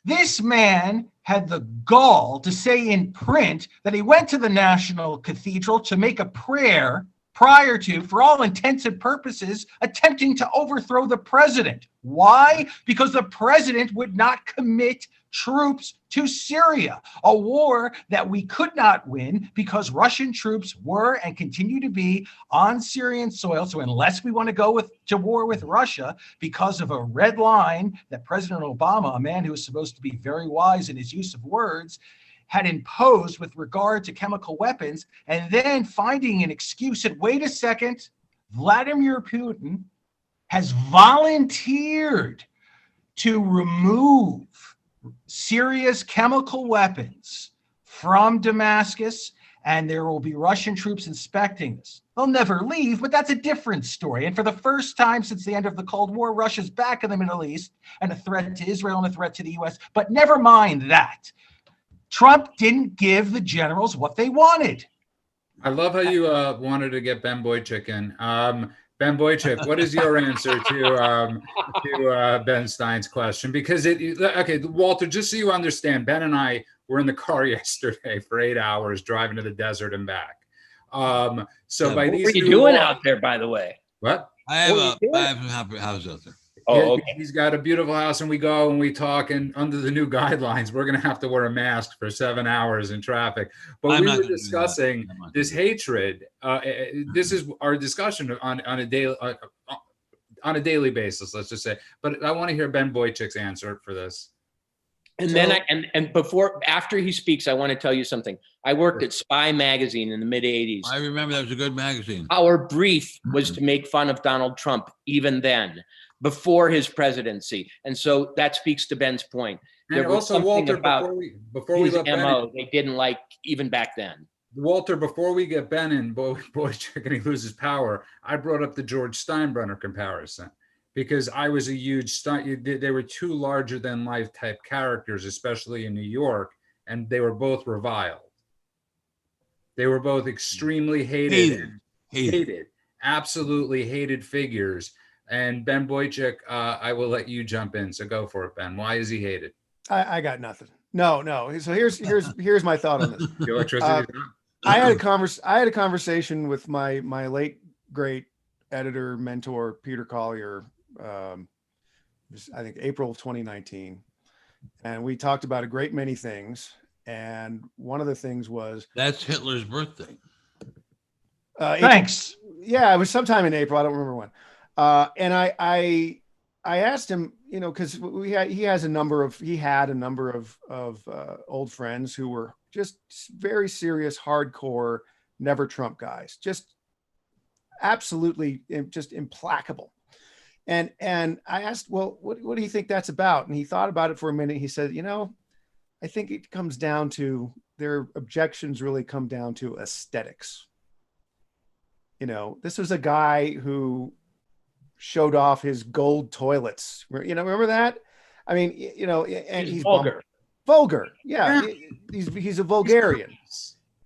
this man had the gall to say in print that he went to the National Cathedral to make a prayer prior to, for all intents and purposes, attempting to overthrow the president. Why? Because the president would not commit troops to Syria, a war that we could not win because Russian troops were and continue to be on Syrian soil. So unless we want to go to war with Russia because of a red line that President Obama, a man who is supposed to be very wise in his use of words, had imposed with regard to chemical weapons, and then finding an excuse that, wait a second, Vladimir Putin has volunteered to remove Syria's chemical weapons from Damascus, and there will be Russian troops inspecting this. They'll never leave, but that's a different story. And for the first time since the end of the Cold War, Russia's back in the Middle East and a threat to Israel and a threat to the US. But never mind that. Trump didn't give the generals what they wanted. I love how you wanted to get Ben Boychuk in. Ben Boychuk, what is your answer to Ben Stein's question? Because okay, Walter, just so you understand, Ben and I were in the car yesterday for 8 hours driving to the desert and back. So what by these were you doing out there, by the way? What? I have a house out there. Oh, okay. He's got a beautiful house, and we go and we talk, and under the new guidelines, we're going to have to wear a mask for 7 hours in traffic. But we were discussing this hatred. This is our discussion on a daily basis, let's just say. But I want to hear Ben Boychuk's answer for this. And then after he speaks, I want to tell you something. I worked at Spy Magazine in the mid 80s. I remember that was a good magazine. Our brief was to make fun of Donald Trump even then, before his presidency. And so that speaks to Ben's point. And also, Walter, before we let MO, they didn't like even back then. Walter, before we get Ben in, Boychuk, and he loses power, I brought up the George Steinbrenner comparison because I was a huge, they were two larger than life type characters, especially in New York, and they were both reviled. They were both extremely hated, absolutely hated figures. And Ben Boychuk, I will let you jump in. So go for it, Ben. Why is he hated? I got nothing. No. So here's my thought on this. The electricity. I had a conversation with my late great editor mentor Peter Collier. I think April of 2019, and we talked about a great many things. And one of the things was that's Hitler's birthday. Thanks. Yeah, it was sometime in April. I don't remember when. And I asked him, because he had a number of old friends who were just very serious, hardcore, never Trump guys, just absolutely just implacable. And I asked, well, what do you think that's about? And he thought about it for a minute. He said, I think it comes down to their objections really come down to aesthetics. This was a guy who showed off his gold toilets. Remember that? I mean, and he's vulgar. Vulgar. Yeah. He's a vulgarian.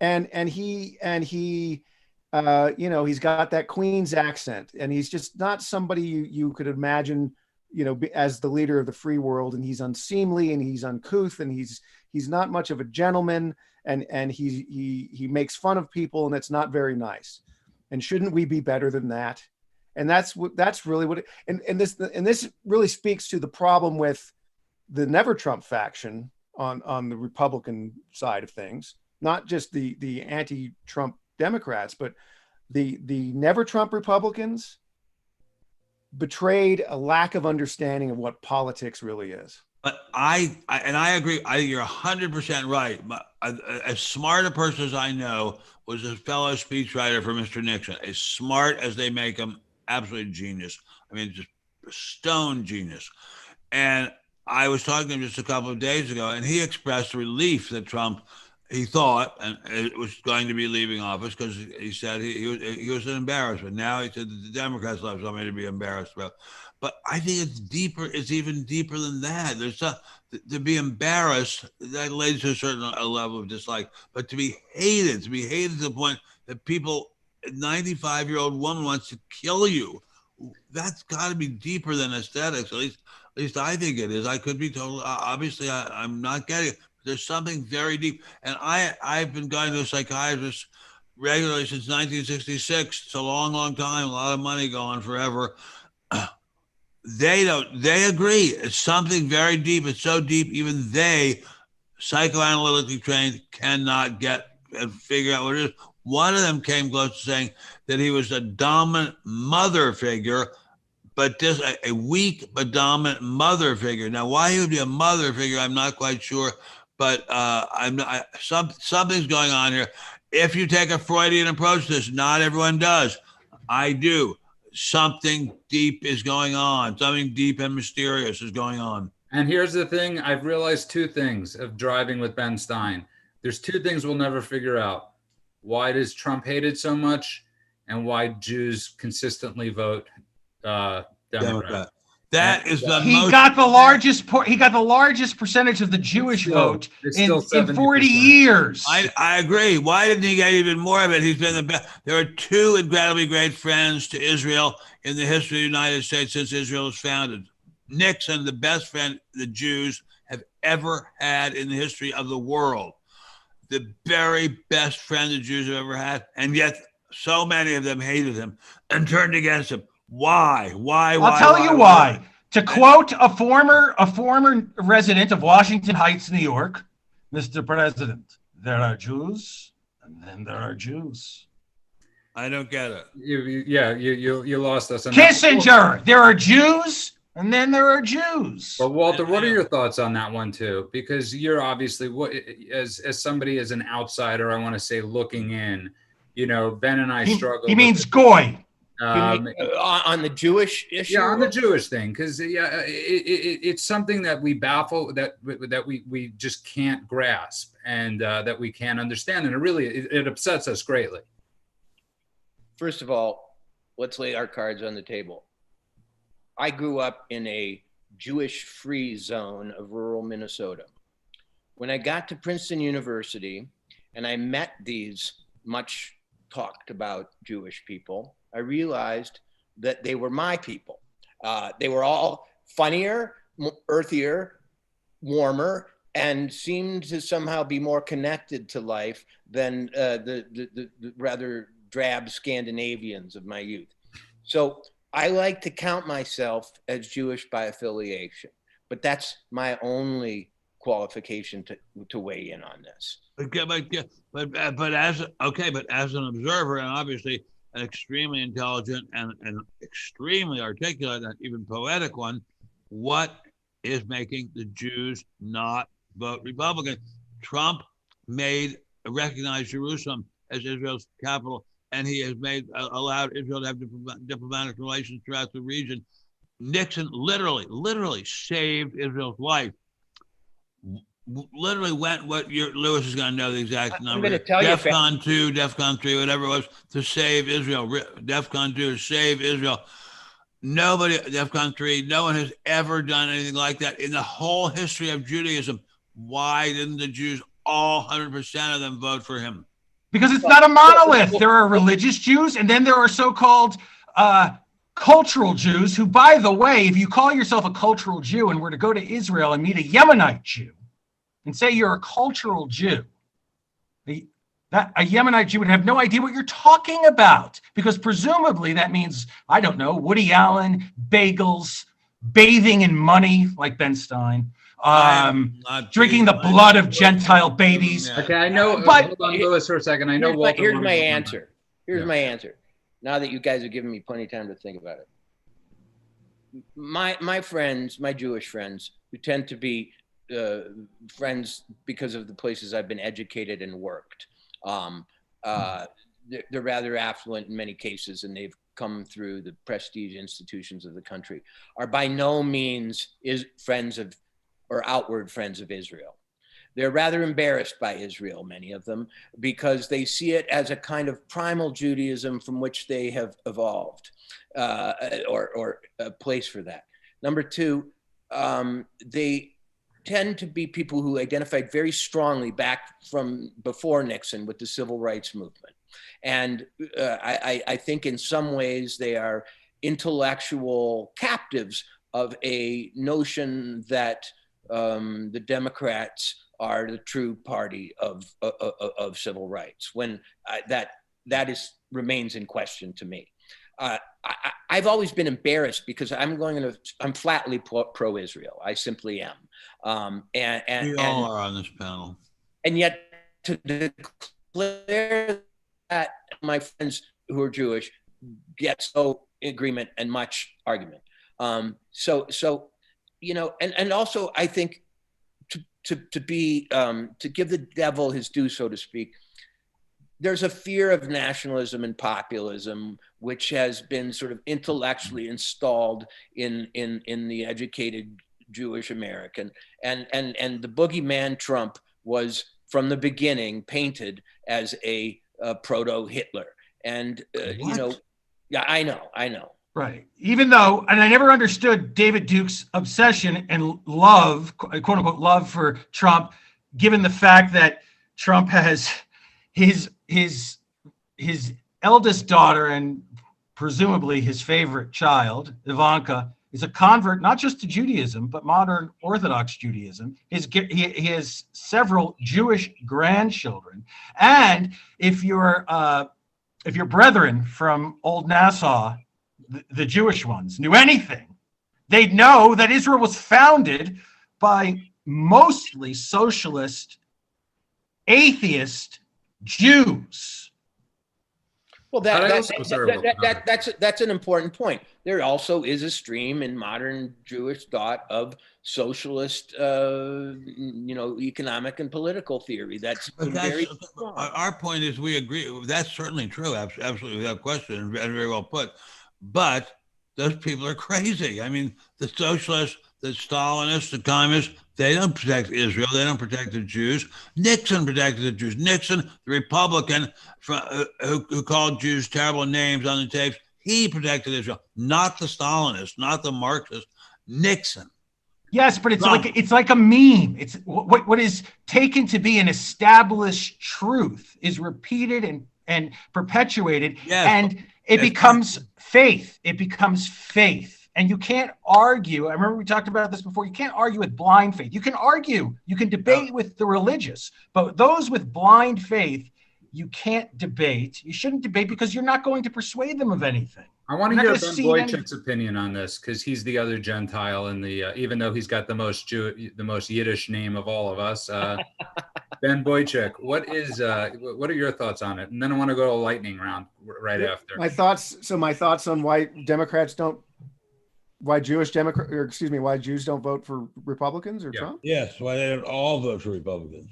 And he he's got that Queen's accent, and he's just not somebody you could imagine, as the leader of the free world. And he's unseemly and he's uncouth and he's not much of a gentleman, and he makes fun of people, and it's not very nice. And shouldn't we be better than that? And that's really what and this really speaks to the problem with the Never Trump faction on the Republican side of things, not just the anti-Trump Democrats, but the never Trump Republicans betrayed a lack of understanding of what politics really is. But I agree. You're 100% right. But as smart a person as I know was a fellow speechwriter for Mr. Nixon, as smart as they make him, absolute genius. I mean, just stone genius. And I was talking to him just a couple of days ago, and he expressed relief that Trump, he thought, and it was going to be leaving office, because he said he was an embarrassment. Now he said that the Democrats love somebody to be embarrassed about. But I think it's deeper. It's even deeper than that. There's to be embarrassed, that leads to a certain level of dislike. But to be hated to the point that people, a 95-year-old woman wants to kill you, that's got to be deeper than aesthetics. At least I think it is. I could be told. Obviously, I'm not getting it. There's something very deep. And I've been going to a psychiatrist regularly since 1966. It's a long, long time. A lot of money going forever. They agree. It's something very deep. It's so deep, even they, psychoanalytically trained, cannot get and figure out what it is. One of them came close to saying that he was a dominant mother figure, but just a weak but dominant mother figure. Now, why he would be a mother figure, I'm not quite sure, but something's going on here. If you take a Freudian approach to this, not everyone does. I do. Something deep is going on. Something deep and mysterious is going on. And here's the thing. I've realized two things of driving with Ben Stein. There's two things we'll never figure out. Why does Trump hated so much, and why Jews consistently vote Democrat? That is the he got the largest percentage of the Jewish vote in 40 years. I agree. Why didn't he get even more of it? He's been the best. There are two incredibly great friends to Israel in the history of the United States since Israel was founded. Nixon, the best friend the Jews have ever had in the history of the world. The very best friend the Jews have ever had. And yet so many of them hated him and turned against him. Why? I'll tell you why. To quote a former resident of Washington Heights, New York, Mr. President, there are Jews, and then there are Jews. I don't get it. You lost us. Kissinger, there are Jews, and then there are Jews. But Walter, what are your thoughts on that one too? Because you're obviously, as somebody, as an outsider, I want to say looking in. You know, Ben and I struggle. He means goy. On the Jewish issue? Yeah, on the Jewish thing, because it's something that we baffle, that we just can't grasp, and that we can't understand, and it upsets us greatly. First of all, let's lay our cards on the table. I grew up in a Jewish-free zone of rural Minnesota. When I got to Princeton University and I met these much talked about Jewish people, I realized that they were my people. They were all funnier, earthier, warmer, and seemed to somehow be more connected to life than the rather drab Scandinavians of my youth. So I like to count myself as Jewish by affiliation, but that's my only qualification to weigh in on this. But as an observer, and obviously an extremely intelligent and extremely articulate and even poetic one, what is making the Jews not vote Republican? Trump recognized Jerusalem as Israel's capital, and he has allowed Israel to have diplomatic relations throughout the region. Nixon literally saved Israel's life. Literally went Lewis is going to know the exact number. I'm going to tell you. DEFCON 2, DEFCON 3, whatever it was, to save Israel. DEFCON 2 to save Israel. Nobody, DEFCON 3, no one has ever done anything like that in the whole history of Judaism. Why didn't the Jews, all 100% of them, vote for him? Because it's not a monolith. There are religious Jews, and then there are so-called cultural Jews who, by the way, if you call yourself a cultural Jew and were to go to Israel and meet a Yemenite Jew and say you're a cultural Jew, a Yemenite Jew would have no idea what you're talking about, because presumably that means, I don't know, Woody Allen, bagels, bathing in money like Ben Stein, drinking the blood of Gentile babies. Okay, I know. But hold on, Louis, for a second. I know Walter. Here's my wanted to come answer. back. Here's Yeah. my answer. Now that you guys have given me plenty of time to think about it. My friends, my Jewish friends, who tend to be friends because of the places I've been educated and worked, they're rather affluent in many cases, and they've come through the prestige institutions of the country, are by no means friends of or outward friends of Israel. They're rather embarrassed by Israel, many of them, because they see it as a kind of primal Judaism from which they have evolved, or a place for that. Number two, they tend to be people who identified very strongly back from before Nixon with the civil rights movement. And I think in some ways they are intellectual captives of a notion that the Democrats are the true party of civil rights, when that remains in question to me. I've always been embarrassed because I'm flatly pro-Israel. I simply am. We all are on this panel. And yet to declare that my friends who are Jewish get so agreement and much argument. So you know, and also I think to give the devil his due, so to speak, there's a fear of nationalism and populism which has been sort of intellectually installed in the educated Jewish American, and the boogeyman Trump was from the beginning painted as a proto-Hitler, and you know, yeah, I know. Right. Even though, and I never understood David Duke's obsession and love, quote unquote, love for Trump, given the fact that Trump has his eldest daughter and presumably his favorite child, Ivanka, is a convert, not just to Judaism, but modern Orthodox Judaism. He has several Jewish grandchildren. And if your brethren from Old Nassau, the Jewish ones, knew anything, they'd know that Israel was founded by mostly socialist, atheist Jews. Well, that's an important point. There also is a stream in modern Jewish thought of socialist, economic and political theory. That's very strong. Our point is we agree. That's certainly true. Absolutely, without question, and very well put. But those people are crazy. I mean, the socialists, the Stalinists, the communists, they don't protect Israel. They don't protect the Jews. Nixon protected the Jews. Nixon, the Republican who called Jews terrible names on the tapes, he protected Israel, not the Stalinists, not the Marxists. Nixon. Yes, but it's like a meme. It's what is taken to be an established truth is repeated and perpetuated, and it becomes faith. It becomes faith. And you can't argue. I remember we talked about this before. You can't argue with blind faith. You can argue. You can debate with the religious. But those with blind faith, you can't debate. You shouldn't debate because you're not going to persuade them of anything. I want to hear Ben Boychuk's opinion on this because he's the other Gentile in the, even though he's got the most Yiddish name of all of us. Ben Boychuk, what are your thoughts on it? And then I want to go to a lightning round right after. My thoughts on why Jews don't vote for Republicans or Trump? Yes, why they don't all vote for Republicans.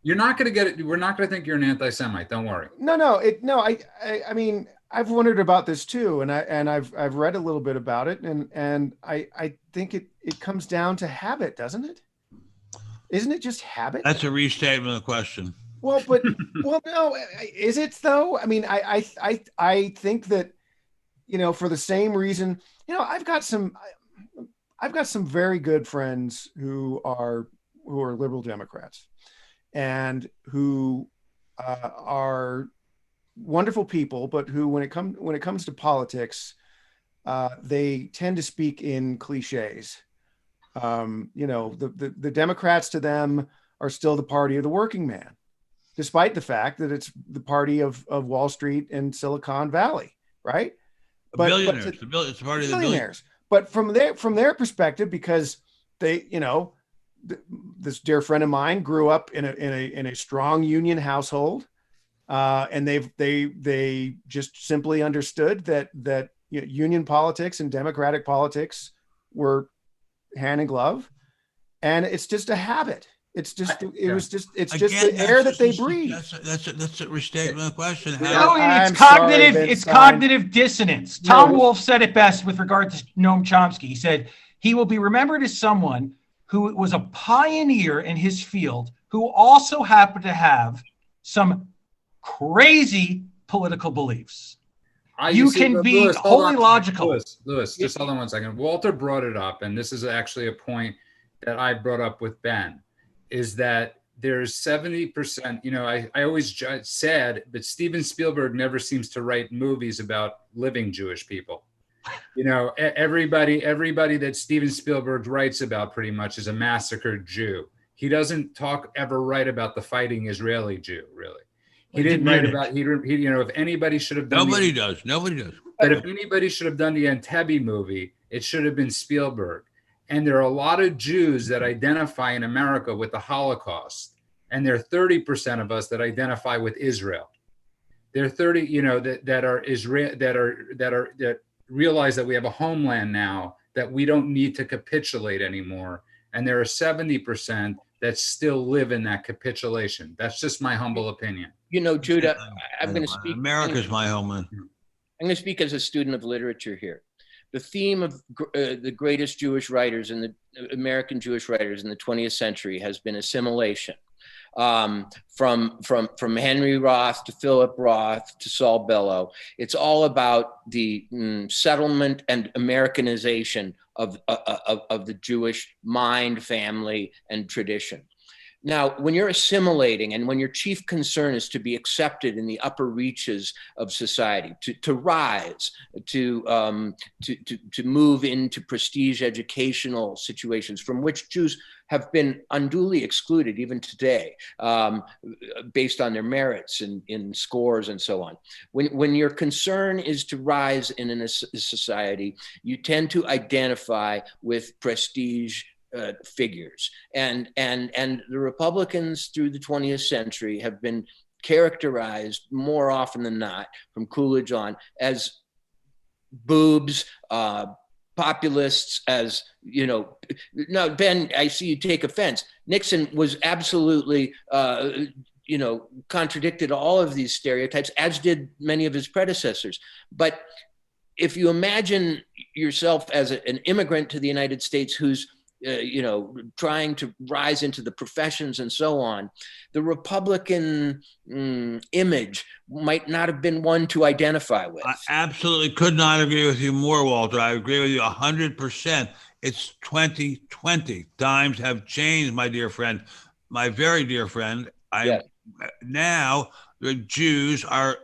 You're not going to get it. We're not going to think you're an anti-Semite. Don't worry. I mean, I've wondered about this too, and I've read a little bit about it, and I think it comes down to habit, doesn't it? Isn't it just habit? That's a restatement of the question. Well, no, is it though? I mean, I think that, for the same reason, I've got some very good friends who are liberal Democrats, and who are wonderful people, but who, when it comes to politics, they tend to speak in cliches. The Democrats to them are still the party of the working man, despite the fact that it's the party of Wall Street and Silicon Valley, right? Billionaires. It's the party of the billionaires. But from their perspective, because they, this dear friend of mine grew up in a strong union household, and they just simply understood that union politics and democratic politics were hand in glove, and it's just a habit. It's just the air that they breathe. That's a restatement of the question. It's cognitive dissonance. Tom Wolfe said it best with regard to Noam Chomsky. He said he will be remembered as someone who was a pioneer in his field, who also happened to have some crazy political beliefs. You can be wholly logical. Lewis, just hold on one second. Walter brought it up, and this is actually a point that I brought up with Ben, is that there's 70%, I always said that Steven Spielberg never seems to write movies about living Jewish people. Everybody that Steven Spielberg writes about pretty much is a massacred Jew. He doesn't ever write about the fighting Israeli Jew, really. He didn't write about, if anybody should have done. Nobody does. But if anybody should have done the Entebbe movie, it should have been Spielberg. And there are a lot of Jews that identify in America with the Holocaust. And there are 30% of us that identify with Israel. There are 30, that realize that we have a homeland now, that we don't need to capitulate anymore. And there are 70% that still live in that capitulation. That's just my humble opinion. Judah, I'm going to speak. America's my homeland. I'm going to speak as a student of literature here. The theme of the greatest Jewish writers and the American Jewish writers in the 20th century has been assimilation. From Henry Roth to Philip Roth to Saul Bellow. It's all about the settlement and Americanization of the Jewish mind, family, and tradition. Now, when you're assimilating and when your chief concern is to be accepted in the upper reaches of society, to rise, to move into prestige educational situations from which Jews have been unduly excluded even today, based on their merits in scores and so on. When your concern is to rise in a society, you tend to identify with prestige figures. And the Republicans through the 20th century have been characterized more often than not, from Coolidge on, as boobs, populists, as, now, Ben, I see you take offense. Nixon was absolutely, contradicted all of these stereotypes, as did many of his predecessors. But if you imagine yourself as an immigrant to the United States who's trying to rise into the professions and so on, the Republican image might not have been one to identify with. I absolutely could not agree with you more, Walter. I agree with you 100%. It's 2020. Times have changed, my dear friend, my very dear friend. Now the Jews are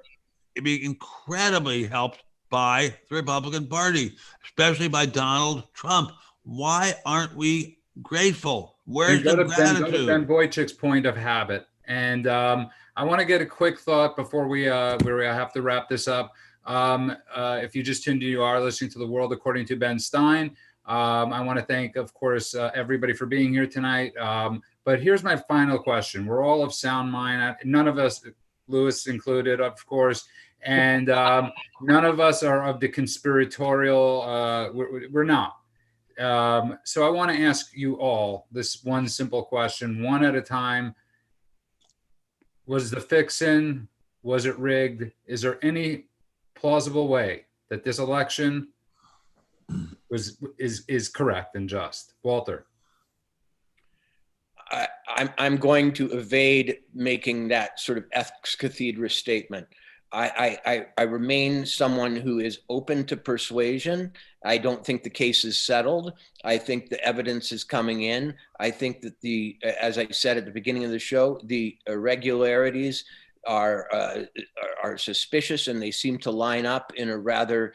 being incredibly helped by the Republican Party, especially by Donald Trump. Why aren't we grateful? Where's the gratitude? Go to Ben Boychuk's point of habit. And I want to get a quick thought before we have to wrap this up. If you just tuned in, you are listening to The World According to Ben Stein. I want to thank, of course, everybody for being here tonight. But here's my final question. We're all of sound mind. None of us, Lewis included, of course, and none of us are of the conspiratorial. We're not. So I want to ask you all this one simple question, one at a time. Was the fix-in? Was it rigged? Is there any plausible way that this election is correct and just? Walter. I'm going to evade making that sort of ex cathedra statement. I remain someone who is open to persuasion. I don't think the case is settled. I think the evidence is coming in. I think that as I said at the beginning of the show, the irregularities are suspicious, and they seem to line up in a rather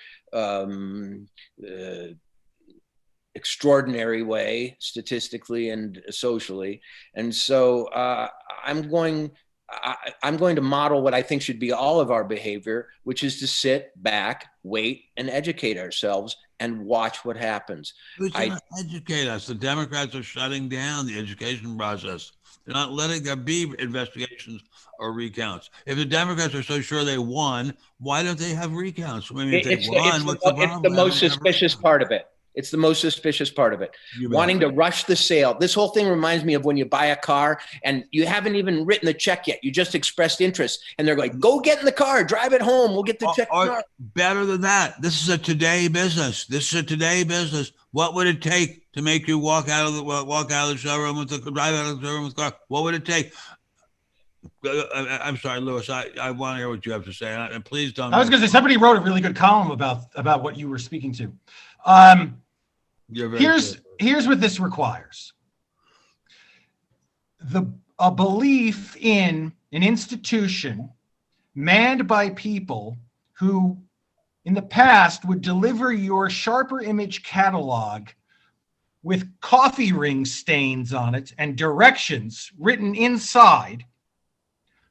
extraordinary way, statistically and socially. And so I'm going to model what I think should be all of our behavior, which is to sit back, wait, and educate ourselves and watch what happens. Who's going to educate us? The Democrats are shutting down the education process. They're not letting there be investigations or recounts. If the Democrats are so sure they won, why don't they have recounts? I mean, if they won, what's the problem? It's the most suspicious part of it. It's the most suspicious part of it. Wanting to rush the sale. This whole thing reminds me of when you buy a car and you haven't even written the check yet. You just expressed interest. And they're like, go get in the car, drive it home. We'll get the check tomorrow. Better than that. This is a today business. What would it take to make you walk out of the showroom with the drive out of the showroom with the car? What would it take? I'm sorry, Louis. I want to hear what you have to say. And please don't. I was going to say, somebody wrote a really good column about what you were speaking to. Here's what this requires. A belief in an institution manned by people who in the past would deliver your sharper image catalog with coffee ring stains on it and directions written inside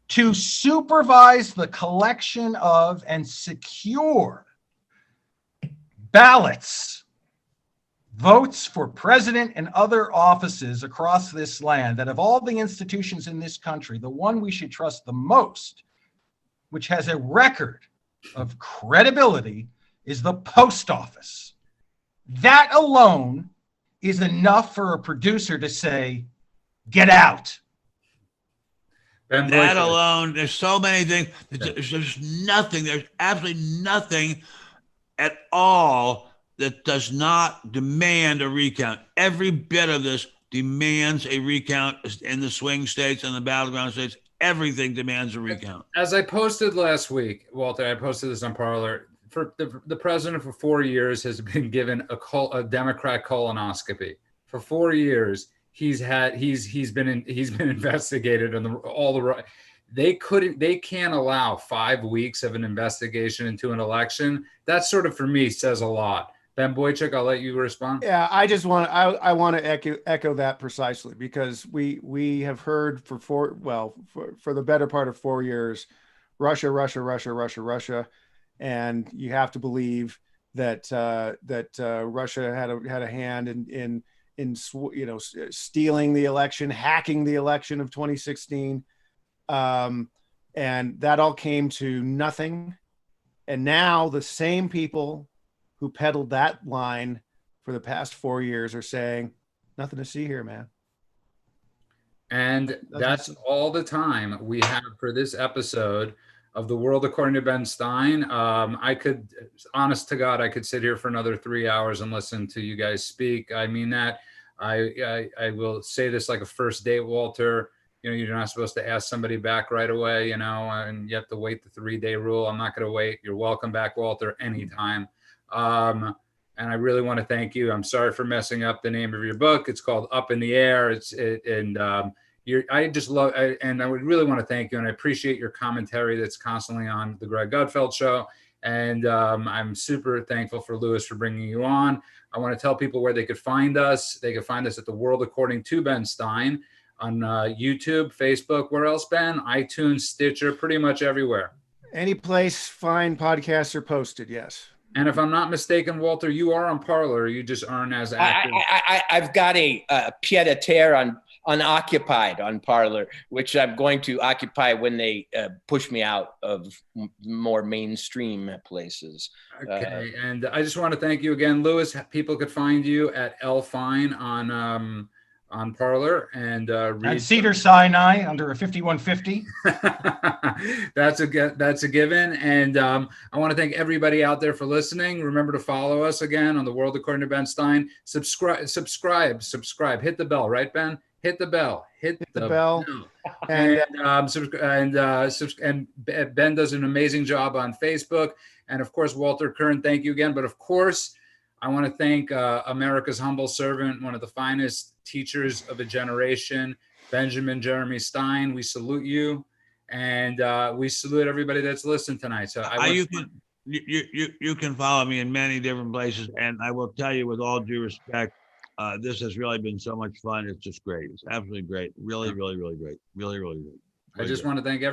to supervise the collection of and secure ballots, votes for president and other offices across this land, that of all the institutions in this country, the one we should trust the most, which has a record of credibility, is the post office. That alone is enough for a producer to say, get out. That alone, there's so many things. There's nothing, there's absolutely nothing at all that does not demand a recount. Every bit of this demands a recount in the swing states and the battleground states. Everything demands a recount. As I posted last week, Walter, I posted this on Parler. For the president for 4 years has been given a Democrat colonoscopy. For 4 years, he's been investigated on they can't allow 5 weeks of an investigation into an election. That sort of, for me, says a lot. Ben Boychuk, I'll let you respond. Yeah, I want to echo that precisely, because we have heard for the better part of 4 years, Russia, and you have to believe that Russia had a hand in stealing the election, hacking the election of 2016, and that all came to nothing. And now the same people who peddled that line for the past 4 years are saying, nothing to see here, man. And that's all the time we have for this episode of The World According to Ben Stein. Honest to God, I could sit here for another 3 hours and listen to you guys speak. I mean that. I will say this like a first date, Walter. You're not supposed to ask somebody back right away, and you have to wait the 3-day rule. I'm not going to wait. You're welcome back, Walter, anytime. And I really want to thank you. I'm sorry for messing up the name of your book. It's called Up in the Air. I just love, and I would really want to thank you. And I appreciate your commentary that's constantly on the Greg Gutfeld Show. And I'm super thankful for Louis for bringing you on. I want to tell people where they could find us. They could find us at The World According to Ben Stein on YouTube, Facebook. Where else, Ben? iTunes, Stitcher, pretty much everywhere. Any place fine podcasts are posted, yes. And if I'm not mistaken, Walter, you are on Parler. You just aren't as active. I've got a pied-à-terre on Unoccupied on Parler, which I'm going to occupy when they push me out of more mainstream places. Okay, and I just want to thank you again, Louis. People could find you at Fine on Parler and read Cedar Sinai under a 5150. That's a given. And I want to thank everybody out there for listening. Remember to follow us again on The World According to Ben Stein. Subscribe. Hit the bell, right, Ben? Hit the bell. Hit the bell. And Ben does an amazing job on Facebook. And of course, Walter Kirn, thank you again. But of course, I want to thank America's humble servant, one of the finest teachers of a generation, Benjamin Jeremy Stein. We salute you, and we salute everybody that's listened tonight. So you can follow me in many different places, and I will tell you with all due respect, this has really been so much fun. It's just great. It's absolutely great. Really, really, really great. Really, really great. I just want to thank everybody.